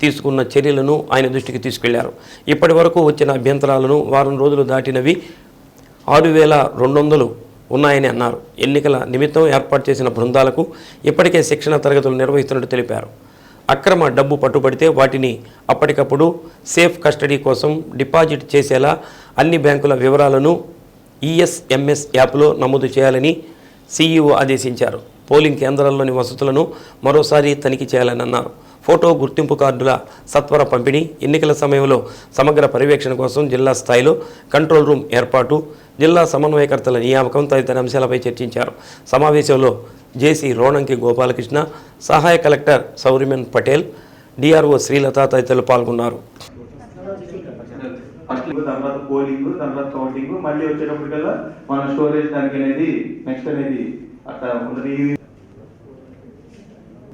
తీసుకున్న చర్యలను ఆయన దృష్టికి తీసుకెళ్లారు. ఇప్పటి వరకు వచ్చిన అభ్యంతరాలను, వారం రోజులు దాటినవి 6,200 ఉన్నాయని అన్నారు. ఎన్నికల నిమిత్తం ఏర్పాటు చేసిన బృందాలకు ఇప్పటికే శిక్షణ తరగతులు నిర్వహిస్తున్నట్టు తెలిపారు. అక్రమ డబ్బు పట్టుబడితే వాటిని అప్పటికప్పుడు సేఫ్ కస్టడీ కోసం డిపాజిట్ చేసేలా అన్ని బ్యాంకుల వివరాలను ఈఎస్ఎంఎస్ యాప్లో నమోదు చేయాలని సీఈఓ ఆదేశించారు. పోలింగ్ కేంద్రాల్లోని వసతులను మరోసారి తనిఖీ చేయాలని అన్నారు. ఫోటో గుర్తింపు కార్డుల సత్వర పంపిణీ, ఎన్నికల సమయంలో సమగ్ర పర్యవేక్షణ కోసం జిల్లా స్థాయిలో కంట్రోల్ రూమ్ ఏర్పాటు, జిల్లా సమన్వయకర్తల నియామకం తదితర అంశాలపై చర్చించారు. సమావేశంలో జేసీ రోణంకి గోపాలకృష్ణ, సహాయ కలెక్టర్ సౌరిమన్ పటేల్, డిఆర్ఓ శ్రీలత తదితరులు పాల్గొన్నారు. తర్వాత పోలింగ్, తర్వాత కౌంటింగ్, మళ్ళీ వచ్చేటప్పటికల్లా మన స్టోరేజ్ దానికి అనేది నెక్స్ట్ అనేది అట్లా ఉంటుంది.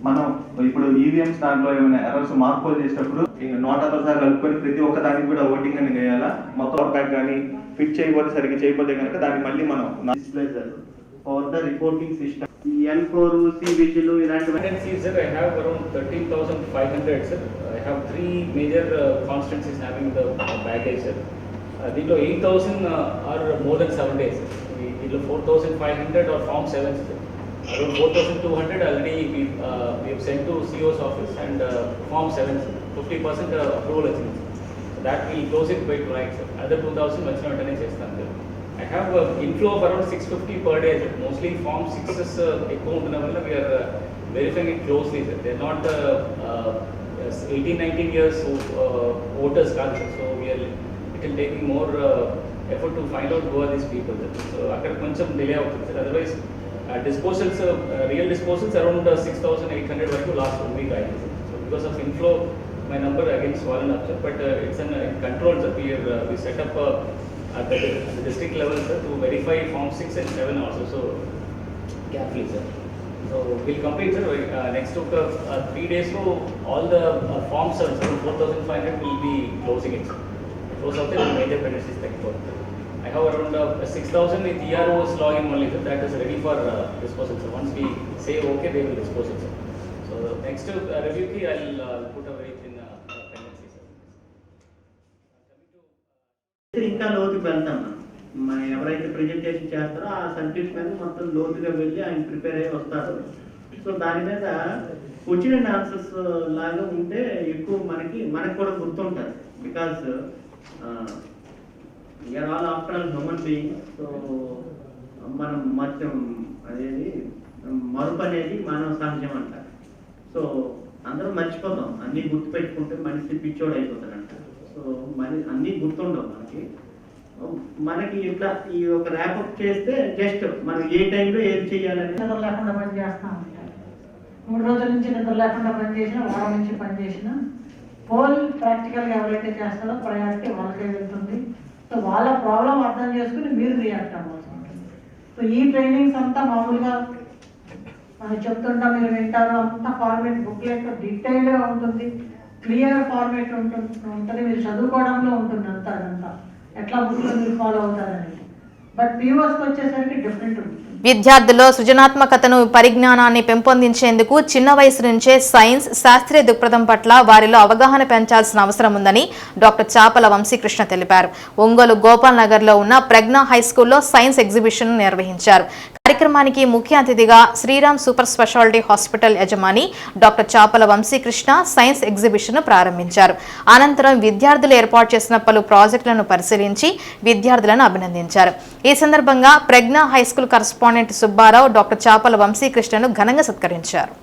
మనం ఇప్పుడు ఈవీఎంస్ దాంట్లో ఏమైనా ఎర్రర్స్ మార్పులు చేసేటప్పుడు నోటాతో సహా కలుపుకొని ప్రతి ఒక్క దానికి కూడా ఓటింగ్ అని వేయాలా. మొత్తం బ్యాక్ కానీ ఫిట్ చేయకపోతే సరిగ్గా చేయకపోతే కనుక దాన్ని మళ్ళీ మనం for the reporting system N4 C vigil ఇలాంటివి. I have around 13,500 sir. I have 3 major constituencies having the baggage sir. దీంట్లో 8,000 ఆర్ మోర్ దెన్ 7 days. దీంట్లో 4,500 are form 7. Around 4,200 already we have sent to CO's office and form 7, 50% approval వచ్చింది. So that will close it by tonight, sir. Other 2,000 వచ్చిన వెంటనే చేస్తాను. I have inflow of around 650 per day, sir. Mostly form 6s ఎక్కువ ఉండడం వల్ల we are verifying it closely, sir. They are not 18-19 years voters కాదు, sir. So we are little taking more effort to find out who are these people, sir. So అక్కడ కొంచెం delay అవుతుంది, sir. Otherwise disposals, real disposals around 6,800 వరకు last 1 week అయింది. So because of inflow, my number again swollen up, sir. But it's in control, sir. We set up at the district level, sir, to verify form 6 and 7 also. So carefully, sir. So we'll complete, sir. Next 3 days, so all the forms, sir, 4,500 will be closing it, sir. Close out the major penalties like for. I have around 6,000 with ERO's login only, sir. That is ready for disposal, sir. Once we say okay, they will dispose it, sir. So next review key, I'll put a very thin penalty, sir. ఇంకా లోతుకి వెళ్తాం మనం ఎవరైతే presentation చేస్తారో ఆ subject మీద మొత్తం లోతుగా వెళ్ళి ఆయన ప్రిపేర్ అయ్యి వస్తారు. సో దాని మీద క్వశ్చన్ అండ్ ఆన్సర్స్ లాగా ఉంటే ఎక్కువ మనకు కూడా గుర్తుంటుంది. Because we are all after all human being. So మనం మొత్తం అనేది మరుపు అనేది మానవ సహజం అంటారు. సో అందరం మర్చిపోతాం, అన్నీ గుర్తుపెట్టుకుంటే మనిషి పిచ్చోడు అయిపోతాడంట. సో అన్నీ గుర్తుండవు మనకి ఇట్లా ఈ ఒక ర్యాపప్ చేస్తే జస్ట్ మనం ఏ టైంలో ఏది చేయాలని నిద్ర లేకుండా పని చేస్తూ ఉంటారు. 3 రోజుల నుంచి నిద్ర లేకుండా పనిచేసిన, వారం నుంచి పనిచేసిన పోల్ ప్రాక్టికల్గా ఎవరైతే చేస్తారో ప్రయారిటీ వాళ్ళకే వెళ్తుంది. సో వాళ్ళ ప్రాబ్లం అర్థం చేసుకుని మీరు రియాక్ట్ అవ్వాల్సి ఉంటుంది. సో ఈ ట్రైనింగ్స్ అంతా మామూలుగా మనం చెప్తుంటాం, మీరు వింటారు. అంతా ఫార్మేట్ బుక్లెట్ డీటెయిల్గా ఉంటుంది, క్లియర్ ఫార్మేట్ ఉంటుంది. మీరు చదువుకోవడంలో ఉంటుంది అదంతా ఎట్లా బుక్లో మీరు ఫాలో అవుతారనేది. బట్ పీఓస్కి వచ్చేసరికి డిఫరెంట్ ఉంటుంది. విద్యార్థుల్లో సృజనాత్మకతను పరిజ్ఞానాన్ని పెంపొందించేందుకు చిన్న వయసు నుంచే సైన్స్ శాస్త్రీయ దృక్పథం పట్ల వారిలో అవగాహన పెంచాల్సిన అవసరం ఉందని డాక్టర్ చాపల వంశీకృష్ణ తెలిపారు. ఒంగోలు గోపాల్ నగర్లో ఉన్న ప్రజ్ఞ హైస్కూల్లో సైన్స్ ఎగ్జిబిషన్ నిర్వహించారు. కార్యక్రమానికి ముఖ్య అతిథిగా శ్రీరామ్ సూపర్ స్పెషాలిటీ హాస్పిటల్ యజమాని డాక్టర్ చాపల వంశీకృష్ణ సైన్స్ ఎగ్జిబిషన్ ప్రారంభించారు. అనంతరం విద్యార్థులు ఏర్పాటు చేసిన పలు ప్రాజెక్టులను పరిశీలించి విద్యార్థులను అభినందించారు. ఈ సందర్భంగా ప్రజ్ఞ హైస్కూల్ కరస్పాండెంట్ సుబ్బారావు డాక్టర్ చాపల వంశీకృష్ణను ఘనంగా సత్కరించారు.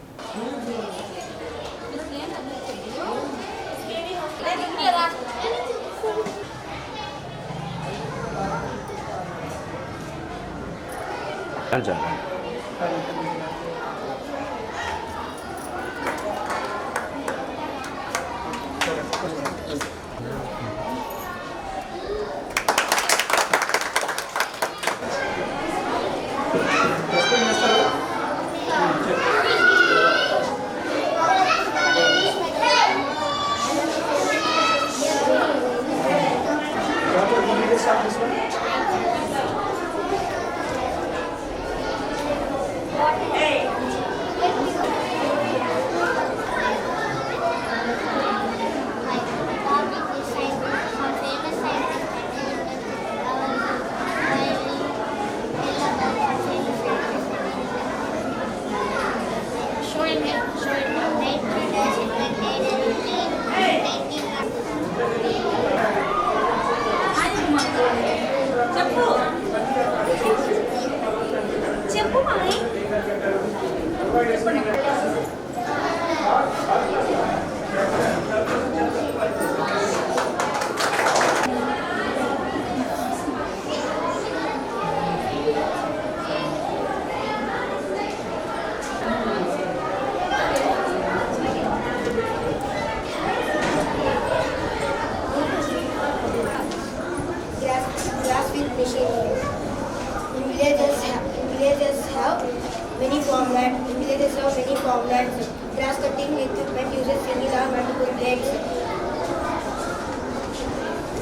Grass cutting equipment uses similar multiple blades.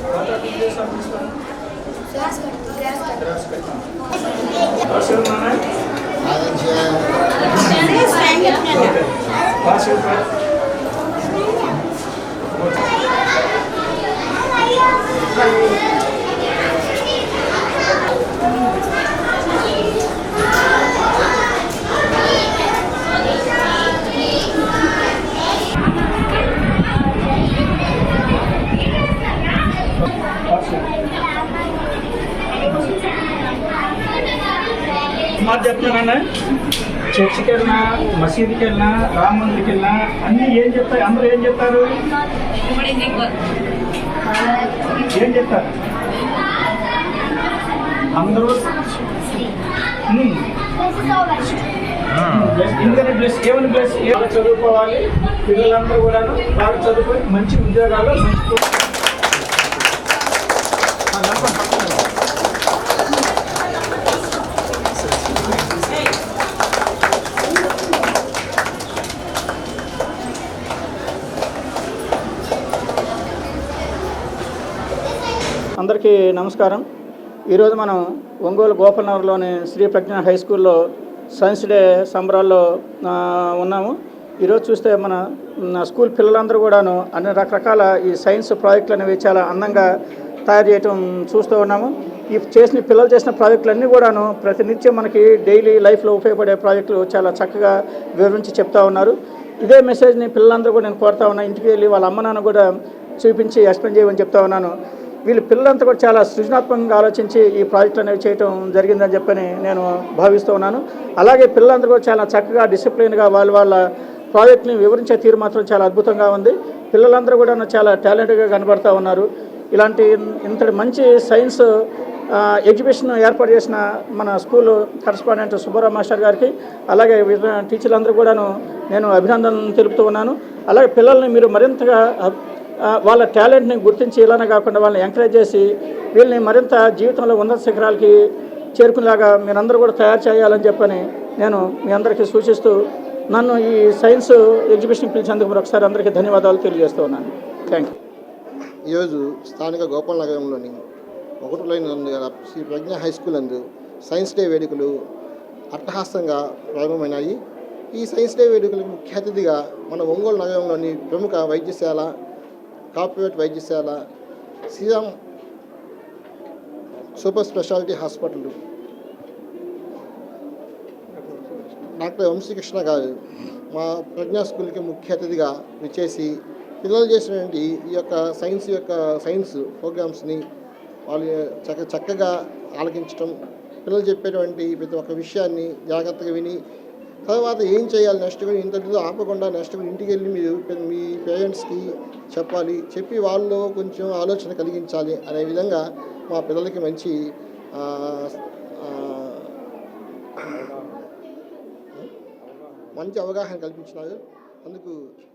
What are the details of this one? Grass cutting. What's your name? What's your name? మాట చెప్తున్నానన్నా, చర్చికి వెళ్ళినా, మసీదుకి వెళ్ళినా, రామ మందిరికి వెళ్ళినా అన్నీ ఏం చెప్తారు? అందరూ ఏం చెప్తారు? ఏం చెప్తారు అందరూ? ఎందుకంటే ప్లస్ ఏమని ప్లస్ చదువుకోవాలి, పిల్లలందరూ కూడా బాగా చదువుకొని మంచి ఉద్యోగాలు మంచి అందరికీ నమస్కారం. ఈరోజు మనం ఒంగోలు గోపాలనగర్లోని శ్రీ ప్రజ్ఞ హై స్కూల్లో సైన్స్ డే సంబరాల్లో ఉన్నాము. ఈరోజు చూస్తే మన స్కూల్ పిల్లలందరూ కూడాను అన్ని రకరకాల ఈ సైన్స్ ప్రాజెక్టులు అనేవి చాలా అందంగా తయారు చేయటం చూస్తూ ఉన్నాము. ఈ పిల్లలు చేసిన ప్రాజెక్టులన్నీ కూడాను ప్రతినిత్యం మనకి డైలీ లైఫ్లో ఉపయోగపడే ప్రాజెక్టులు చాలా చక్కగా వివరించి చెప్తా ఉన్నారు. ఇదే మెసేజ్ని పిల్లలందరూ కూడా నేను కోరుతా ఉన్నాను. ఇంటికి వెళ్ళి వాళ్ళ అమ్మ నాన్న కూడా చూపించి ఎక్స్ప్లెయిన్ చేయమని చెప్తా ఉన్నాను. వీళ్ళు పిల్లలంతా కూడా చాలా సృజనాత్మకంగా ఆలోచించి ఈ ప్రాజెక్టులు అనేవి చేయటం జరిగిందని చెప్పని నేను భావిస్తూ ఉన్నాను. అలాగే పిల్లలందరూ కూడా చాలా చక్కగా డిసిప్లిన్గా వాళ్ళ ప్రాజెక్ట్ని వివరించే తీరు మాత్రం చాలా అద్భుతంగా ఉంది. పిల్లలందరూ కూడా చాలా టాలెంట్గా కనబడుతూ ఉన్నారు. ఇలాంటి ఇంతటి మంచి సైన్స్ ఎగ్జిబిషన్ ఏర్పాటు చేసిన మన స్కూల్ కరస్పాండెంట్ సుబ్బారావు మాస్టర్ గారికి, అలాగే టీచర్లందరూ కూడాను నేను అభినందనలు తెలుపుతూ ఉన్నాను. అలాగే పిల్లల్ని మీరు మరింతగా వాళ్ళ టాలెంట్ని గుర్తించి ఇలానే కాకుండా వాళ్ళని ఎంకరేజ్ చేసి వీళ్ళని మరింత జీవితంలో ఉన్నత శిఖరాలకి చేరుకునేలాగా మీరందరూ కూడా తయారు చేయాలని చెప్పని నేను మీ అందరికీ సూచిస్తూ నన్ను ఈ సైన్స్ ఎగ్జిబిషన్ పిలిచేందుకు మరొకసారి అందరికీ ధన్యవాదాలు తెలియజేస్తూ ఉన్నాను. Thank you. ఈరోజు స్థానిక గోపాల నగరంలోని 1 లైన్ శ్రీ ప్రజ్ఞ హై స్కూల్ నందు సైన్స్ డే వేడుకలు అట్టహాసంగా ప్రారంభమైనాయి. ఈ సైన్స్ డే వేడుకలకు ముఖ్య అతిథిగా మన ఒంగోలు నగరంలోని ప్రముఖ వైద్యశాల, కార్పొరేట్ వైద్యశాల, Sriram super speciality hospital doctor Vamshikrishna గారు మా ప్రజ్ఞా స్కూల్కి ముఖ్య అతిథిగా విచ్చేసి పిల్లలు చేసినటువంటి ఈ యొక్క సైన్స్ ప్రోగ్రామ్స్ని వాళ్ళు చక్కగా ఆలకించడం, పిల్లలు చెప్పేటువంటి ప్రతి ఒక్క విషయాన్ని జాగ్రత్తగా విని తర్వాత ఏం చేయాలి నెక్స్ట్ కూడా ఇంతటితో ఆపకుండా నెక్స్ట్ కూడా ఇంటికి వెళ్ళి మీరు మీ పేరెంట్స్కి చెప్పాలి, చెప్పి వాళ్ళు కొంచెం ఆలోచన కలిగించాలి అనే విధంగా మా పిల్లలకి మంచి అవగాహన కల్పించినారు. అందుకు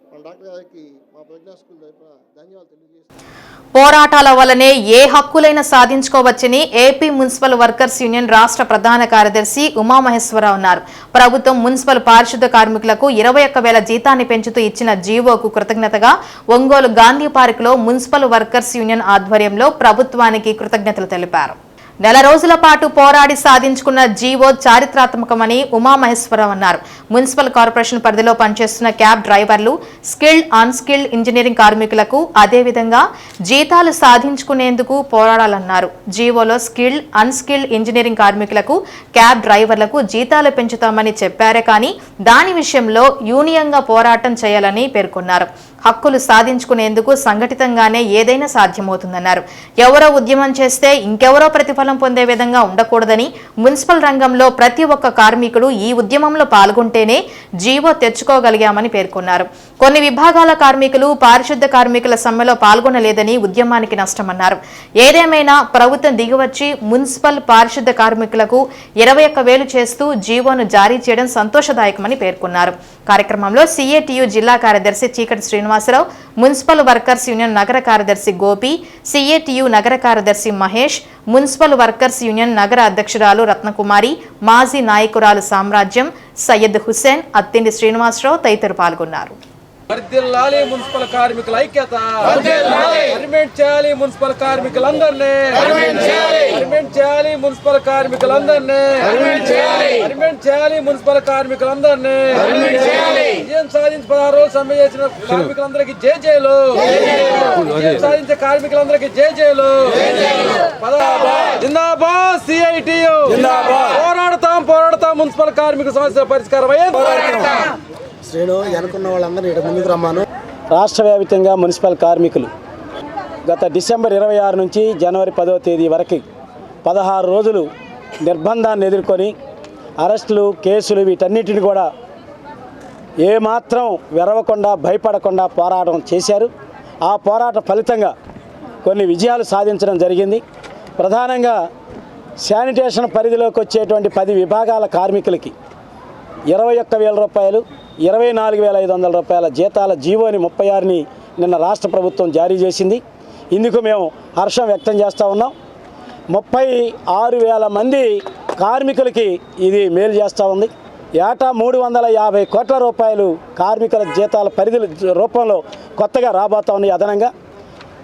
మన డాక్టర్ గారికి మా ప్రజ్ఞా స్కూల్ తరఫున ధన్యవాదాలు తెలియజేస్తున్నాను. పోరాటాల వల్లనే ఏ హక్కులైనా సాధించుకోవచ్చని ఏపీ మున్సిపల్ వర్కర్స్ యూనియన్ రాష్ట్ర ప్రధాన కార్యదర్శి ఉమామహేశ్వరరావు అన్నారు. ప్రభుత్వం మున్సిపల్ పారిశుద్ధ కార్మికులకు 21,000 జీతాన్ని పెంచుతూ ఇచ్చిన జీవోకు కృతజ్ఞతగా ఒంగోలు గాంధీ పార్కులో మున్సిపల్ వర్కర్స్ యూనియన్ ఆధ్వర్యంలో ప్రభుత్వానికి కృతజ్ఞతలు తెలిపారు. నెల రోజుల పాటు పోరాడి సాధించుకున్న జీవో చారిత్రాత్మకమని ఉమామహేశ్వరరావు అన్నారు. మున్సిపల్ కార్పొరేషన్ పరిధిలో పనిచేస్తున్న క్యాబ్ డ్రైవర్లు, స్కిల్డ్, అన్స్కిల్డ్ ఇంజనీరింగ్ కార్మికులకు అదేవిధంగా జీతాలు సాధించుకునేందుకు పోరాడాలన్నారు. జీవోలో స్కిల్డ్, అన్స్కిల్డ్ ఇంజనీరింగ్ కార్మికులకు, క్యాబ్ డ్రైవర్లకు జీతాలు పెంచుతామని చెప్పారే కానీ దాని విషయంలో యూనియన్గా పోరాటం చేయాలని పేర్కొన్నారు. హక్కులు సాధించుకునేందుకు సంఘటితంగానే ఏదైనా సాధ్యమవుతుందన్నారు. ఎవరో ఉద్యమం చేస్తే ఇంకెవరో ప్రతిఫలం పొందే విధంగా ఉండకూడదని, మున్సిపల్ రంగంలో ప్రతి ఒక్క కార్మికుడు ఈ ఉద్యమంలో పాల్గొంటేనే జీవో తెచ్చుకోగలిగామని పేర్కొన్నారు. కొన్ని విభాగాల కార్మికులు పారిశుద్ధ కార్మికుల సమ్మెలో పాల్గొనలేదని ఉద్యమానికి నష్టమన్నారు. ఏదేమైనా ప్రభుత్వం దిగివచ్చి మున్సిపల్ పారిశుద్ధ కార్మికులకు 21,000 చేస్తూ జీవోను జారీ చేయడం సంతోషదాయకమని పేర్కొన్నారు. కార్యక్రమంలో సిఐటియు జిల్లా కార్యదర్శి చీకటి శ్రీనివాసరావు, మున్సిపల్ వర్కర్స్ యూనియన్ నగర కార్యదర్శి గోపి, సిఐటియు నగర కార్యదర్శి మహేష్, మున్సిపల్ వర్కర్స్ యూనియన్ నగర అధ్యక్షురాలు రత్నకుమారి, మాజీ నాయకురాలు సామ్రాజ్యం, సయ్యద్ హుస్సేన్, అత్తిండి శ్రీనివాసరావు తదితరులు పాల్గొన్నారు. వర్ధిల్లాలి మున్సిపల్ కార్మికుల ఐక్యత, పర్మిట్ చేయాలి మున్సిపల్ కార్మికులందరినీ, పర్మిట్ చేయాలి మున్సిపల్ కార్మికులందరినీ, పర్మిట్ చేయాలి మున్సిపల్ కార్మికులందరినీ. విజయం సాధించి 16 రోజులు సమ్మె చేసిన కార్మికులందరికీ జేజేలు, విజయం సాధించే కార్మికులందరికీ జేజేలు. జిందాబాద్ సిఐటియు, పోరాడతాం మున్సిపల్ కార్మిక సమస్యల పరిష్కారం శ్రేణు వెనుకున్న వాళ్ళందరూ ఇక్కడ ముందుకు రమ్మాను. రాష్ట్ర వ్యాప్తంగా మున్సిపల్ కార్మికులు గత డిసెంబర్ 26 నుంచి జనవరి 10వ తేదీ వరకు 16 రోజులు నిర్బంధాన్ని ఎదుర్కొని అరెస్టులు, కేసులు వీటన్నిటిని కూడా ఏమాత్రం వెరవకుండా భయపడకుండా పోరాటం చేశారు. ఆ పోరాట ఫలితంగా కొన్ని విజయాలు సాధించడం జరిగింది. ప్రధానంగా శానిటేషన్ పరిధిలోకి వచ్చేటువంటి 10 విభాగాల కార్మికులకి 21,000 రూపాయలు, 24,500 రూపాయల జీతాల జీవోని 36ని నిన్న రాష్ట్ర ప్రభుత్వం జారీ చేసింది. ఇందుకు మేము హర్షం వ్యక్తం చేస్తూ ఉన్నాం. 36,000 మంది కార్మికులకి ఇది మేలు చేస్తూ ఉంది. ఏటా 350 కోట్ల రూపాయలు కార్మికుల జీతాల పరిధుల రూపంలో కొత్తగా రాబోతా ఉన్నాయి. అదనంగా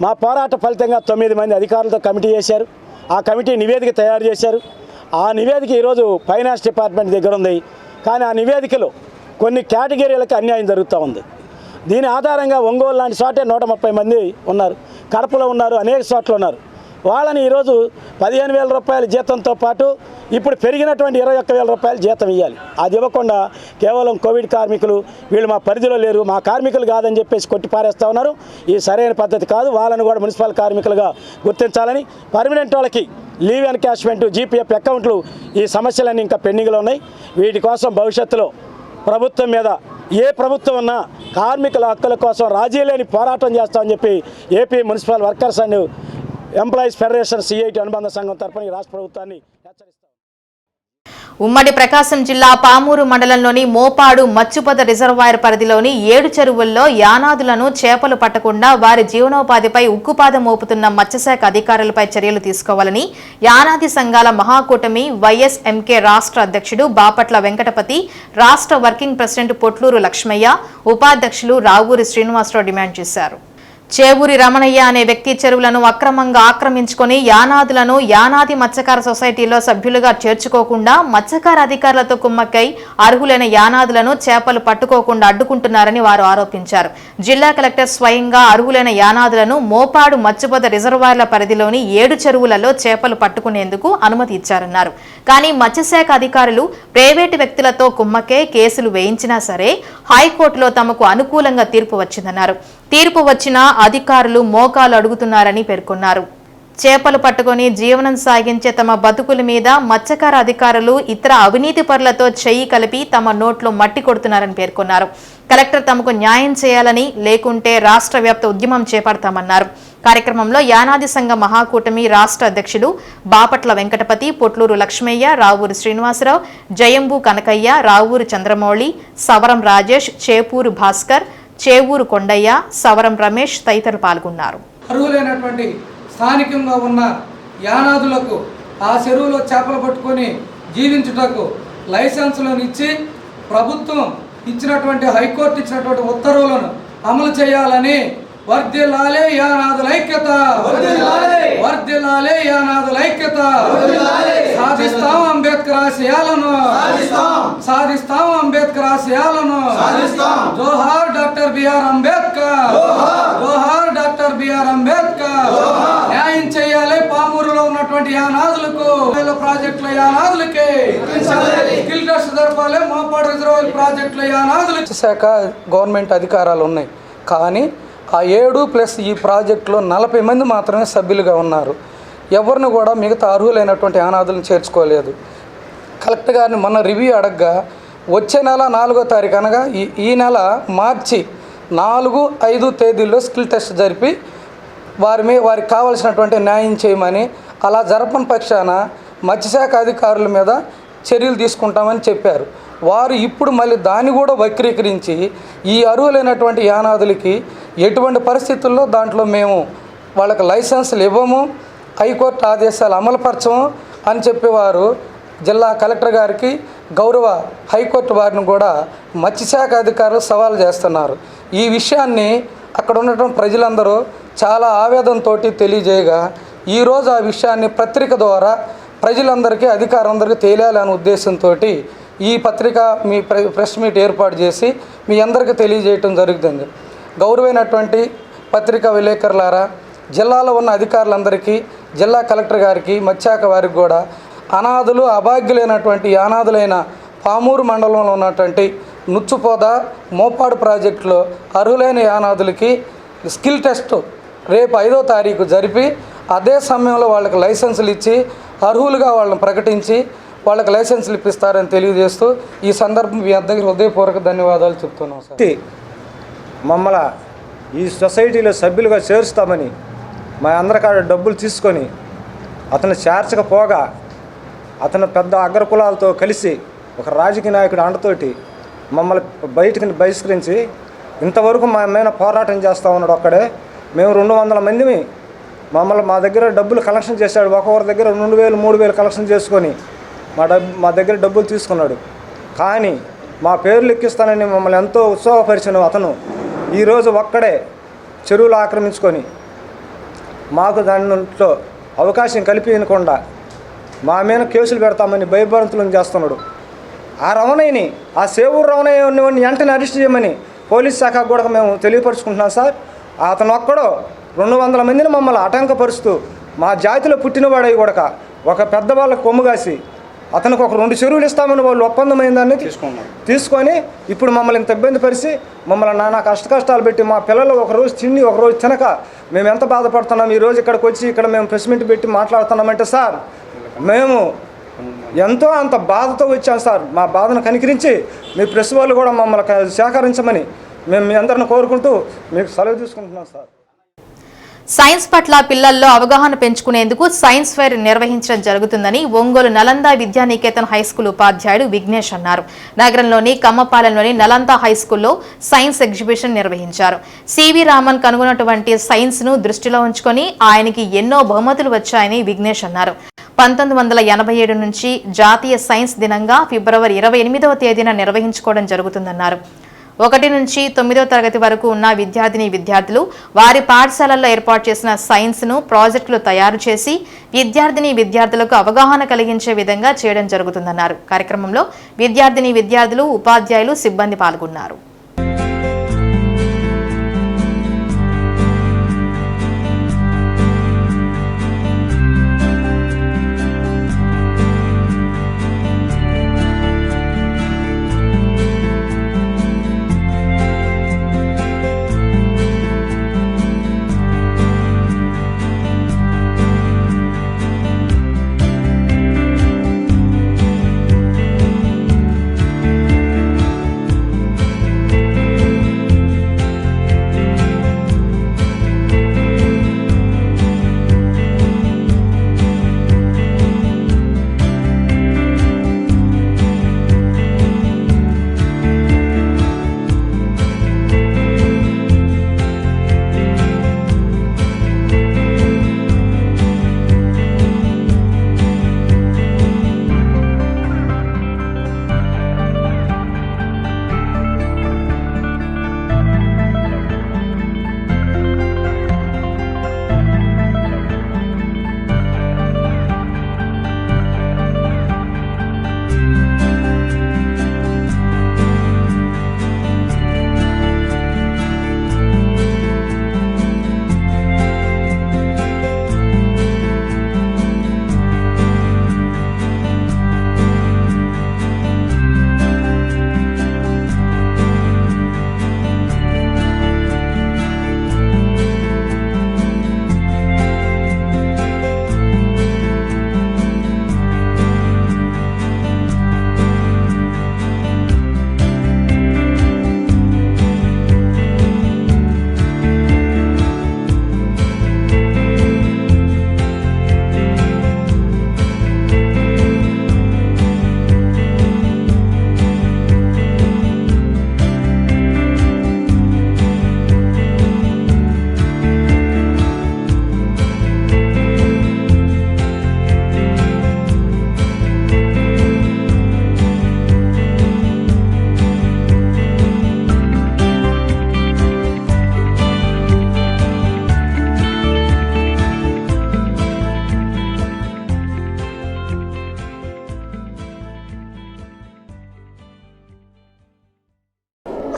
మా పోరాట ఫలితంగా 9 మంది అధికారులతో కమిటీ చేశారు. ఆ కమిటీ నివేదిక తయారు చేశారు. ఆ నివేదిక ఈరోజు ఫైనాన్స్ డిపార్ట్మెంట్ దగ్గర ఉంది. కానీ ఆ నివేదికలో కొన్ని కేటగిరీలకు అన్యాయం జరుగుతూ ఉంది. దీని ఆధారంగా ఒంగోలు లాంటి చోటే 130 మంది ఉన్నారు, కడపలో ఉన్నారు, అనేక చోట్ల ఉన్నారు. వాళ్ళని ఈరోజు 15,000 రూపాయల జీతంతో పాటు ఇప్పుడు పెరిగినటువంటి 21,000 రూపాయల జీతం ఇవ్వాలి. అది ఇవ్వకుండా కేవలం కోవిడ్ కార్మికులు వీళ్ళు మా పరిధిలో లేరు, మా కార్మికులు కాదని చెప్పేసి కొట్టిపారేస్తూ ఉన్నారు. ఈ సరైన పద్ధతి కాదు. వాళ్ళని కూడా మున్సిపల్ కార్మికులుగా గుర్తించాలని, పర్మనెంట్ వాళ్ళకి లీవ్ ఎన్కాష్మెంట్, జీపీఎఫ్ అకౌంట్లు ఈ సమస్యలన్నీ ఇంకా పెండింగ్లో ఉన్నాయి. వీటి కోసం భవిష్యత్తులో ప్రభుత్వం మీద ఏ ప్రభుత్వం ఉన్నా కార్మికుల హక్కుల కోసం రాజీ లేని పోరాటం చేస్తామని చెప్పి AP municipal workers and employees federation CIT అనుబంధ సంఘం తరఫున ఈ రాష్ట్ర ప్రభుత్వాన్ని హెచ్చరిస్తాం. ఉమ్మడి ప్రకాశం జిల్లా పామూరు మండలంలోని మోపాడు మచ్చుపద రిజర్వాయర్ పరిధిలోని 7 చెరువుల్లో యానాదులను చేపలు పట్టకుండా వారి జీవనోపాధిపై ఉక్కుపాదం మోపుతున్న మత్స్యశాఖ అధికారులపై చర్యలు తీసుకోవాలని యానాది సంఘాల మహాకూటమి YSMK రాష్ట్ర అధ్యక్షుడు బాపట్ల వెంకటపతి, రాష్ట్ర వర్కింగ్ ప్రెసిడెంట్ పొట్లూరు లక్ష్మయ్య, ఉపాధ్యక్షులు రావూరి శ్రీనివాసరావు డిమాండ్ చేశారు. చేవూరి రమణయ్య అనే వ్యక్తి చెరువులను అక్రమంగా ఆక్రమించుకుని యానాదులను యానాది మత్స్యకార సొసైటీలో సభ్యులుగా చేర్చుకోకుండా మత్స్యకార అధికారులతో కుమ్మక్కై అర్హులైన యానాదులను చేపలు పట్టుకోకుండా అడ్డుకుంటున్నారని వారు ఆరోపించారు. జిల్లా కలెక్టర్ స్వయంగా అర్హులైన యానాదులను మోపాడు మచ్చుపద రిజర్వాయర్ల పరిధిలోని 7 చెరువులలో చేపలు పట్టుకునేందుకు అనుమతి ఇచ్చారన్నారు. కానీ మత్స్యశాఖ అధికారులు ప్రైవేటు వ్యక్తులతో కుమ్మక్కై కేసులు వేయించినా సరే హైకోర్టులో తమకు అనుకూలంగా తీర్పు వచ్చిందన్నారు. తీర్పు వచ్చినా అధికారులు మోకాలు అడుగుతున్నారని పేర్కొన్నారు. చేపలు పట్టుకుని జీవనం సాగించే తమ బతుకుల మీద మత్స్యకార అధికారులు ఇతర అవినీతి పరులతో చెయ్యి కలిపి తమ నోట్లో మట్టి కొడుతున్నారని పేర్కొన్నారు. కలెక్టర్ తమకు న్యాయం చేయాలని, లేకుంటే రాష్ట్ర వ్యాప్త ఉద్యమం చేపడతామన్నారు. కార్యక్రమంలో యానాది సంఘ మహాకూటమి రాష్ట్ర అధ్యక్షుడు బాపట్ల వెంకటపతి, పొట్లూరు లక్ష్మయ్య, రావూరి శ్రీనివాసరావు, జయంబు కనకయ్య, రావూరి చంద్రమౌళి, సవరం రాజేష్, చేపూరు భాస్కర్, చేవూరు కొండయ్య, సవరం రమేష్ తదితరులు పాల్గొన్నారు. అర్హులైనటువంటి స్థానికంగా ఉన్న యానాదులకు ఆ చెరువులో చేపలు పట్టుకొని జీవించుటకు లైసెన్సులను ఇచ్చి ప్రభుత్వం ఇచ్చినటువంటి హైకోర్టు ఇచ్చినటువంటి ఉత్తర్వులను అమలు చేయాలని వర్ధిల్లాలే యానాదుల ఐక్యత, వర్ధిల్లాలే యానాదుల ఐక్యత. సాధిస్తాం అంబేద్కర్ ఆశయాలను, సాధిస్తాం అంబేద్కర్ ఆశయాలను. జోహార్ డాక్టర్ బిఆర్ అంబేద్కర్, జోహార్ డాక్టర్ బిఆర్ అంబేద్కర్. న్యాయం చేయాలి పామూరులో ఉన్నటువంటి యానాదులకు, ప్రాజెక్టుల యానాదులకి స్కిల్ టెస్ట్ జరపాలి. మోపాడు రిజర్వాయర్ ప్రాజెక్టుల యానాదులకి శాఖ గవర్నమెంట్ అధికారాలు ఉన్నాయి. కానీ ఆ 7+ ఈ ప్రాజెక్టులో 40 మంది మాత్రమే సభ్యులుగా ఉన్నారు. ఎవరిని కూడా మిగతా అర్హులైనటువంటి యానాదులను చేర్చుకోలేదు. కలెక్టర్ గారిని మొన్న రివ్యూ అడగగా వచ్చే నెల 4వ తారీఖు అనగా ఈ నెల మార్చి 4, 5 తేదీల్లో స్కిల్ టెస్ట్ జరిపి వారికి కావాల్సినటువంటి న్యాయం చేయమని, అలా జరపని పక్షాన మత్స్యశాఖ అధికారుల మీద చర్యలు తీసుకుంటామని చెప్పారు. వారు ఇప్పుడు మళ్ళీ దాన్ని కూడా వక్రీకరించి ఈ అర్హులైనటువంటి యానాదులకి ఎటువంటి పరిస్థితుల్లో దాంట్లో మేము వాళ్ళకి లైసెన్సులు ఇవ్వము, హైకోర్టు ఆదేశాలు అమలుపరచము అని చెప్పేవారు జిల్లా కలెక్టర్ గారికి, గౌరవ హైకోర్టు వారిని కూడా మత్స్యశాఖ అధికారులు సవాల్ చేస్తున్నారు. ఈ విషయాన్ని అక్కడ ఉన్నటువంటి ప్రజలందరూ చాలా ఆవేదనతో తెలియజేయగా ఈరోజు ఆ విషయాన్ని పత్రిక ద్వారా ప్రజలందరికీ, అధికారులందరికీ తెలియాలనే ఉద్దేశంతో ఈ పత్రిక మీ ప్రెస్ మీట్ ఏర్పాటు చేసి మీ అందరికీ తెలియజేయటం జరుగుతుంది. గౌరవైనటువంటి పత్రికా విలేకరులారా, జిల్లాలో ఉన్న అధికారులందరికీ, జిల్లా కలెక్టర్ గారికి, మత్స్యశాఖ వారికి కూడా అనాథులు, అభాగ్యులైనటువంటి యానాదులైన పామూరు మండలంలో ఉన్నటువంటి నుచ్చుపోద, మోపాడు ప్రాజెక్టులో అర్హులైన యానాదులకి స్కిల్ టెస్ట్ రేపు 5వ తారీఖు జరిపి అదే సమయంలో వాళ్ళకి లైసెన్సులు ఇచ్చి అర్హులుగా వాళ్ళని ప్రకటించి వాళ్ళకి లైసెన్సులు ఇప్పిస్తారని తెలియజేస్తూ ఈ సందర్భం మీ అందరికీ హృదయపూర్వక ధన్యవాదాలు చెప్తున్నాం సార్. మమ్మల్ని ఈ సొసైటీలో సభ్యులుగా చేరుస్తామని మా అందరికాడ డబ్బులు తీసుకొని అతను చేర్చకపోగా అతను పెద్ద అగ్రకులాలతో కలిసి ఒక రాజకీయ నాయకుడు అండతోటి మమ్మల్ని బయటికి బహిష్కరించి ఇంతవరకు మా మీద పోరాటం చేస్తూ ఉన్నాడు. ఒక్కడే మేము 200 మందిని మా దగ్గర డబ్బులు కలెక్షన్ చేశాడు. ఒక్కొక్కరి దగ్గర 2000 3000 కలెక్షన్ చేసుకొని మా దగ్గర డబ్బులు తీసుకున్నాడు. కానీ మా పేర్లు ఎక్కిస్తానని మమ్మల్ని ఎంతో ఉత్సాహపరిచిన అతను ఈరోజు ఒక్కడే చెరువులు ఆక్రమించుకొని మాకు దాంట్లో అవకాశం కల్పించకుండా మా మీద కేసులు పెడతామని భయభ్రాంతులను చేస్తున్నాడు. ఆ రమణయ్యని, ఆ సేవూరు రమణయ్యని వెంటనే అరెస్ట్ చేయమని పోలీస్ శాఖకు కూడా మేము తెలియపరుచుకుంటున్నాం సార్. అతను ఒక్కడో 200 మందిని మమ్మల్ని ఆటంకపరుస్తూ మా జాతిలో పుట్టినవాడై కూడా ఒక పెద్దవాళ్ళకు కొమ్ముగాసి అతనికి ఒక 2 చెరువులు ఇస్తామని వాళ్ళు ఒప్పందమైందాన్ని తీసుకొని ఇప్పుడు మమ్మల్ని ఇంత ఇబ్బంది పరిచి మమ్మల్ని నానా కష్టాలు పెట్టి మా పిల్లలు ఒకరోజు తిండి ఒకరోజు తినక మేము ఎంత బాధపడుతున్నాం. ఈరోజు ఇక్కడికి వచ్చి ఇక్కడ మేము ప్రెస్ మీట్ పెట్టి మాట్లాడుతున్నామంటే సార్ మేము ఎంతో అంత బాధతో వచ్చాం సార్. మా బాధను కనికరించి మీ ప్రెస్ వాళ్ళు కూడా మమ్మల్ని సేకరించమని మేము మీ అందరిని కోరుకుంటూ మీకు సెలవు తీసుకుంటున్నాం సార్. సైన్స్ పట్ల పిల్లల్లో అవగాహన పెంచుకునేందుకు సైన్స్ ఫెయిర్ నిర్వహించడం జరుగుతుందని ఒంగోలు నలంద విద్యానికేతన్ హైస్కూల్ ఉపాధ్యాయుడు విఘ్నేష్ అన్నారు. నగరంలోని కమ్మపాలెంలోని నలంద హైస్కూల్లో సైన్స్ ఎగ్జిబిషన్ నిర్వహించారు. సివి రామన్ కనుగొన్నటువంటి సైన్స్ ను దృష్టిలో ఉంచుకొని ఆయనకి ఎన్నో బహుమతులు వచ్చాయని విఘ్నేష్ అన్నారు. 1987 నుంచి జాతీయ సైన్స్ దినంగా ఫిబ్రవరి 28వ తేదీన నిర్వహించుకోవడం జరుగుతుందన్నారు. 1 నుంచి 9వ తరగతి వరకు ఉన్న విద్యార్థులు వారి పాఠశాలల్లో ఏర్పాటు చేసిన సైన్స్ ను ప్రాజెక్టులు తయారు చేసి విద్యార్థులకు అవగాహన కలిగించే విధంగా చేయడం జరుగుతుందన్నారు. కార్యక్రమంలో విద్యార్థులు, ఉపాధ్యాయులు, సిబ్బంది పాల్గొన్నారు.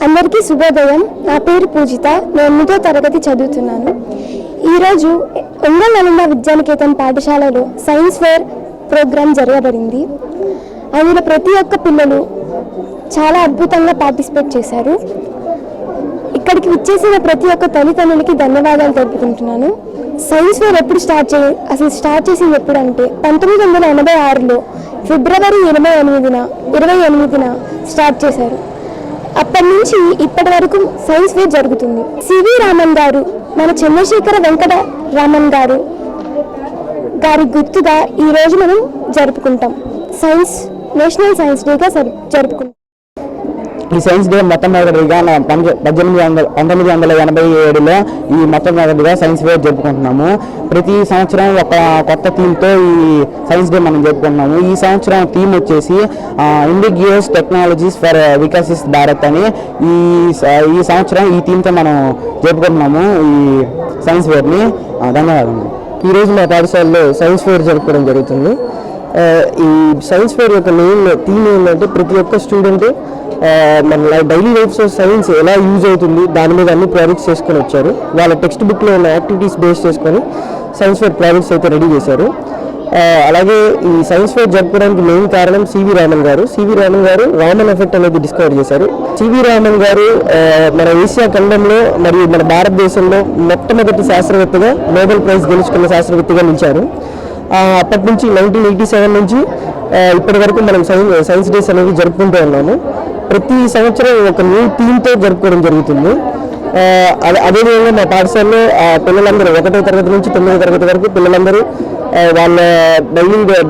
అందరికీ శుభోదయం. నా పేరు పూజిత. నేను 8వ తరగతి చదువుతున్నాను. ఈరోజు ఒంగోలు నలంద విద్యానికేతన్ పాఠశాలలో సైన్స్ ఫెయిర్ ప్రోగ్రాం జరగబడింది. అందులో ప్రతి ఒక్క పిల్లలు చాలా అద్భుతంగా పార్టిసిపేట్ చేశారు. ఇక్కడ ఇక్కడికి విచ్చేసిన ప్రతి ఒక్క తల్లిదండ్రులకి ధన్యవాదాలు తెలుపుకుంటున్నాను. సైన్స్ ఫేర్ ఎప్పుడు స్టార్ట్ చేసింది ఎప్పుడంటే 1986లో ఫిబ్రవరి 28న స్టార్ట్ చేశారు. అప్పటి నుంచి ఇప్పటి వరకు సైన్స్ ఫేర్ జరుగుతుంది. సివి రామన్ గారు, మన చంద్రశేఖర వెంకట రామన్ గారి గుర్తుగా ఈ రోజు మనం జరుపుకుంటాం. నేషనల్ సైన్స్ డేగా జరుపుకుంటాం. ఈ సైన్స్ డే మొట్టమొదటిగా 1987లో ఈ మొట్టమొదటిగా సైన్స్ ఫేర్ జరుపుకుంటున్నాము. ప్రతి సంవత్సరం ఒక కొత్త థీమ్తో ఈ సైన్స్ డే మనం జరుపుకుంటున్నాము. ఈ సంవత్సరం థీమ్ వచ్చేసి indigenous technologies for Viksit Bharat అని ఈ సంవత్సరం ఈ థీమ్తో మనం జరుపుకుంటున్నాము ఈ సైన్స్ ఫేర్ని. ధన్యవాదాలు. ఈరోజు మా పాఠశాలలో సైన్స్ ఫేర్ జరుపుకోవడం జరుగుతుంది. ఈ సైన్స్ ఫేర్ యొక్క మెయిన్ థీమ్ ఏంటంటే ప్రతి ఒక్క స్టూడెంట్ మన డైలీ లైఫ్లో సైన్స్ ఎలా యూజ్ అవుతుంది దాని మీద అన్ని ప్రాజెక్ట్స్ చేసుకొని వచ్చారు. వాళ్ళ టెక్స్ట్ బుక్లో ఉన్న యాక్టివిటీస్ బేస్ చేసుకొని సైన్స్ ఫేర్ ప్రాజెక్ట్స్ అయితే రెడీ చేశారు. అలాగే ఈ సైన్స్ ఫేర్ జరుపుకోవడానికి మెయిన్ కారణం సివి రామన్ గారు. రామన్ ఎఫెక్ట్ అనేది డిస్కవర్ చేశారు. సివి రామన్ గారు మన ఏషియా ఖండంలో మరియు మన భారతదేశంలో మొట్టమొదటి శాస్త్రవేత్తగా నోబెల్ ప్రైజ్ గెలుచుకున్న శాస్త్రవేత్తగా నిలిచారు. అప్పటి నుంచి 1987 నుంచి ఇప్పటి వరకు మనం సైన్స్ డేస్ అనేవి జరుపుకుంటూ ఉన్నాము. ప్రతి సంవత్సరం ఒక న్యూ థీమ్తో జరుపుకోవడం జరుగుతుంది. అదేవిధంగా మా పాఠశాలలో పిల్లలందరూ 1వ తరగతి నుంచి 9వ తరగతి వరకు పిల్లలందరూ వాళ్ళ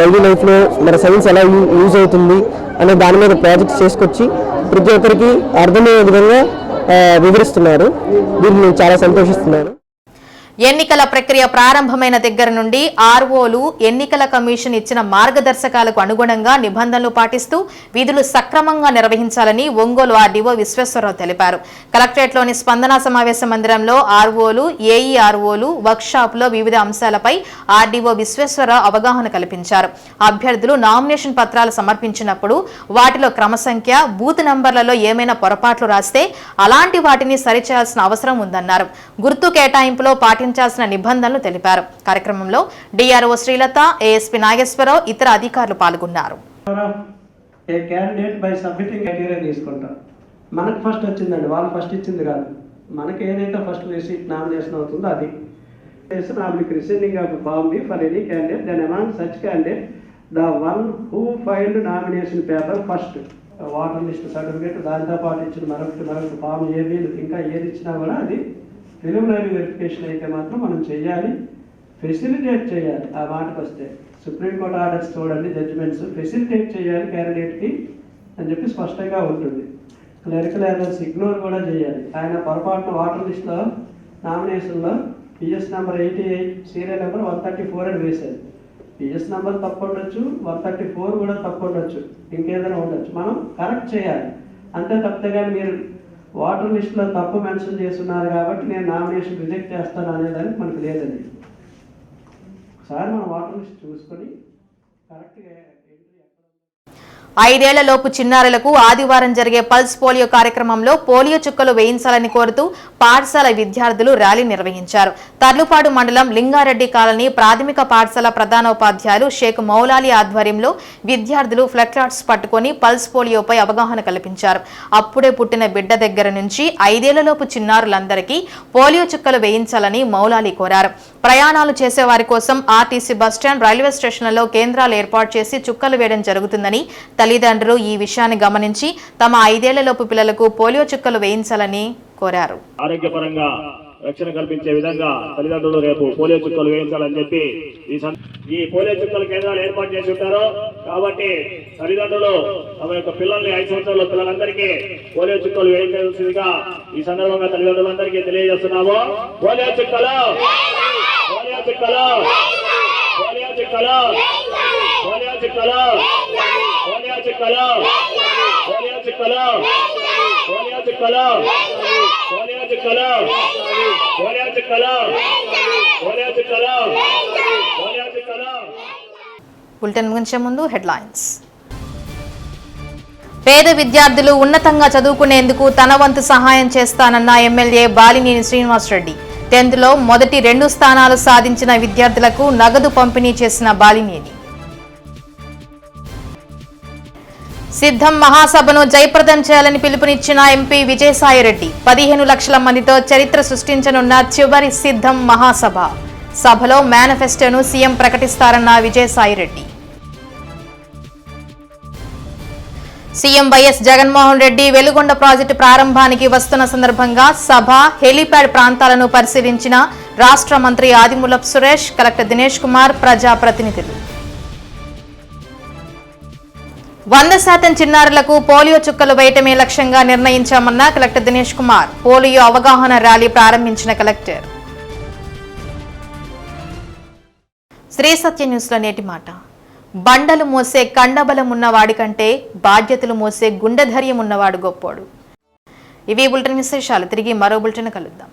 డైలీ లైఫ్లో మన సైన్స్ ఎలా యూజ్ అవుతుంది అనే దాని మీద ప్రాజెక్ట్స్ చేసుకొచ్చి ప్రతి ఒక్కరికి అర్థమయ్యే విధంగా వివరిస్తున్నారు. దీన్ని నేను చాలా సంతోషిస్తున్నాను. ఎన్నికల ప్రక్రియ ప్రారంభమైన దగ్గర నుండి ఆర్ఓలు ఎన్నికల కమిషన్ ఇచ్చిన మార్గదర్శకాలకు అనుగుణంగా నిబంధనలు పాటిస్తూ విధులు సక్రమంగా నిర్వహించాలని ఒంగోలు ఆర్డీఓ విశ్వేశ్వరరావు తెలిపారు. కలెక్టరేట్లోని స్పందన సమావేశ మందిరంలో ఆర్ఓలు, ఏఈఆర్ఓలు వర్క్షాప్లో వివిధ అంశాలపై ఆర్డీఓ విశ్వేశ్వరరావు అవగాహన కల్పించారు. అభ్యర్థులు నామినేషన్ పత్రాలు సమర్పించినప్పుడు వాటిలో క్రమసంఖ్య, బూత్ నంబర్లలో ఏమైనా పొరపాట్లు రాస్తే అలాంటి వాటిని సరిచేయాల్సిన అవసరం ఉందన్నారు. గుర్తు కేటాయింపులో పాటించాల్సిన నిబంధనలు తెలిపారు. కార్యక్రమంలో డిఆర్ఓ శ్రీలత, ఏఎస్పీ నాగేశ్వరరావు, ఇతర అధికారులు పాల్గొన్నారు. మనకు ఫస్ట్ వచ్చిందండి, వాళ్ళు ఫస్ట్ ఇచ్చింది కాదు. మనకి ఏదైతే ఫస్ట్ రిసీట్ నామినేషన్ అవుతుందో అది receiving of form B for any candidate then among such candidate the one who filed nomination paper first voter list certificate, దాంతో పాటు ఇచ్చిన మరొకటి ఫామ్ ఏవి ఇంకా ఏది ఇచ్చినా కూడా అది ప్రిలిమినరీ వెరిఫికేషన్ అయితే మాత్రం మనం చేయాలి, ఫెసిలిటేట్ చేయాలి. ఆ మాటకు వస్తే సుప్రీంకోర్టు ఆర్డర్స్ చూడండి, జడ్జిమెంట్స్ ఫెసిలిటేట్ చేయాలి క్యాండిడేట్కి అని చెప్పి స్పష్టంగా ఉంటుంది. క్లరికల్ ఎర్రర్స్ ఇగ్నోర్ కూడా చేయాలి. ఆయన పొరపాటున వాటర్ లిస్ట్లో నామినేషన్లో పిఎస్ నెంబర్ 88 సీరియల్ నెంబర్ 134 అని వేశారు. పిఎస్ నెంబర్ తప్పు ఉండొచ్చు, 134 కూడా తప్పు ఉండొచ్చు, ఇంకేదైనా ఉండొచ్చు. మనం కరెక్ట్ చేయాలి అంతే తప్పితే. కానీ మీరు వాటర్ లిస్ట్లో తప్పు మెన్షన్ చేస్తున్నారు కాబట్టి నేను నామినేషన్ రిజెక్ట్ చేస్తాను అనేదానికి మనకు లేదండి. ఒకసారి మనం వాటర్ లిస్ట్ చూసుకొని కరెక్ట్గా 5 ఏళ్లలోపు చిన్నారులకు ఆదివారం జరిగే పల్స్ పోలియో కార్యక్రమంలో పోలియో చుక్కలు వేయించాలని కోరుతూ పాఠశాల విద్యార్థులు ర్యాలీ నిర్వహించారు. తర్లుపాడు మండలం లింగారెడ్డి కాలనీ ప్రాథమిక పాఠశాల ప్రధానోపాధ్యాయులు షేక్ మౌలాలి ఆధ్వర్యంలో విద్యార్థులు ఫ్లెక్లాట్స్ పట్టుకొని పల్స్ పోలియోపై అవగాహన కల్పించారు. అప్పుడే పుట్టిన బిడ్డ దగ్గర నుంచి 5 ఏళ్లలోపు చిన్నారులందరికీ పోలియో చుక్కలు వేయించాలని మౌలాలి కోరారు. ప్రయాణాలు చేసేవారి కోసం ఆర్టీసీ బస్టాండ్, రైల్వే స్టేషన్లలో కేంద్రాలు ఏర్పాటు చేసి చుక్కలు వేయడం జరుగుతుందని, తల్లిదండ్రులు ఈ విషయాన్ని గమనించి తమ 5 ఏళ్లలోపు పిల్లలకు పోలియో చుక్కలు వేయించాలని కోరారు. ఆరోగ్యపరంగా రక్షణ కల్పించే విధంగా తల్లిదండ్రులు రేపు పోలియో చుక్కలు వేయించాలని చెప్పి ఈ పోలియో చుక్కల కేంద్రాలు ఏర్పాటు చేసి ఉంటారు. కాబట్టి తల్లిదండ్రులు తమ యొక్క పిల్లల్ని 5 సంవత్సరాల పిల్లలందరికీ పోలియో చుక్కలు వేయించాల్సిందిగా ఈ సందర్భంగా తల్లిదండ్రులందరికీ తెలియజేస్తున్నాము. పోలియో చుక్కలు, పోలియో చుక్కలు, పోలియో చుక్కలు, పోలియో చుక్కలు, పోలియో చుక్కలు, పోలియో చుక్కలు, పోలియో చుక్కలు, పోలియో చుక్కలు, పోలియో చుక్కలు, పోలియో చుక్కలు, పోలియో చుక్కలు. బులెటిన్ ముగించే ముందు హెడ్లైన్స్. పేద విద్యార్థులు ఉన్నతంగా చదువుకునేందుకు తన వంతు సహాయం చేస్తానన్న ఎమ్మెల్యే బాలినేని శ్రీనివాసరెడ్డి. 10th లో మొదటి 2 స్థానాలు సాధించిన విద్యార్థులకు నగదు పంపిణీ చేసిన బాలినేని. సిద్ధం మహాసభను జయప్రదం చేయాలని పిలుపునిచ్చిన ఎంపీ విజయసాయిరెడ్డి 15 లక్షల మందితో చరిత్ర సృష్టించనున్న చివరి సిద్ధం మహాసభ. సభలో మేనిఫెస్టోను సీఎం ప్రకటిస్తారన్న Vijayasaireddy. CM YS Jaganmohan Reddy Veligonda project ప్రారంభానికి వస్తున్న సందర్భంగా సభ, హెలీప్యాడ్ ప్రాంతాలను పరిశీలించిన రాష్ట్ర మంత్రి ఆదిమూలపు సురేష్, కలెక్టర్ దినేష్ కుమార్, ప్రజాప్రతినిధులు. 100% చిన్నారులకు పోలియో చుక్కలు వేయటమే లక్ష్యంగా నిర్ణయించామన్న కలెక్టర్ దినేష్ కుమార్. పోలియో అవగాహన ర్యాలీ ప్రారంభించిన కలెక్టర్. శ్రీ సత్య న్యూస్లో నేటి మాట. బండలు మోసే కండబలం ఉన్నవాడి కంటే బాధ్యతలు మోసే గుండెధైర్యం ఉన్నవాడు గొప్పోడు. ఇవి బులెటిన్ విశేషాలు. తిరిగి మరో బులెటిన్ కలుద్దాం.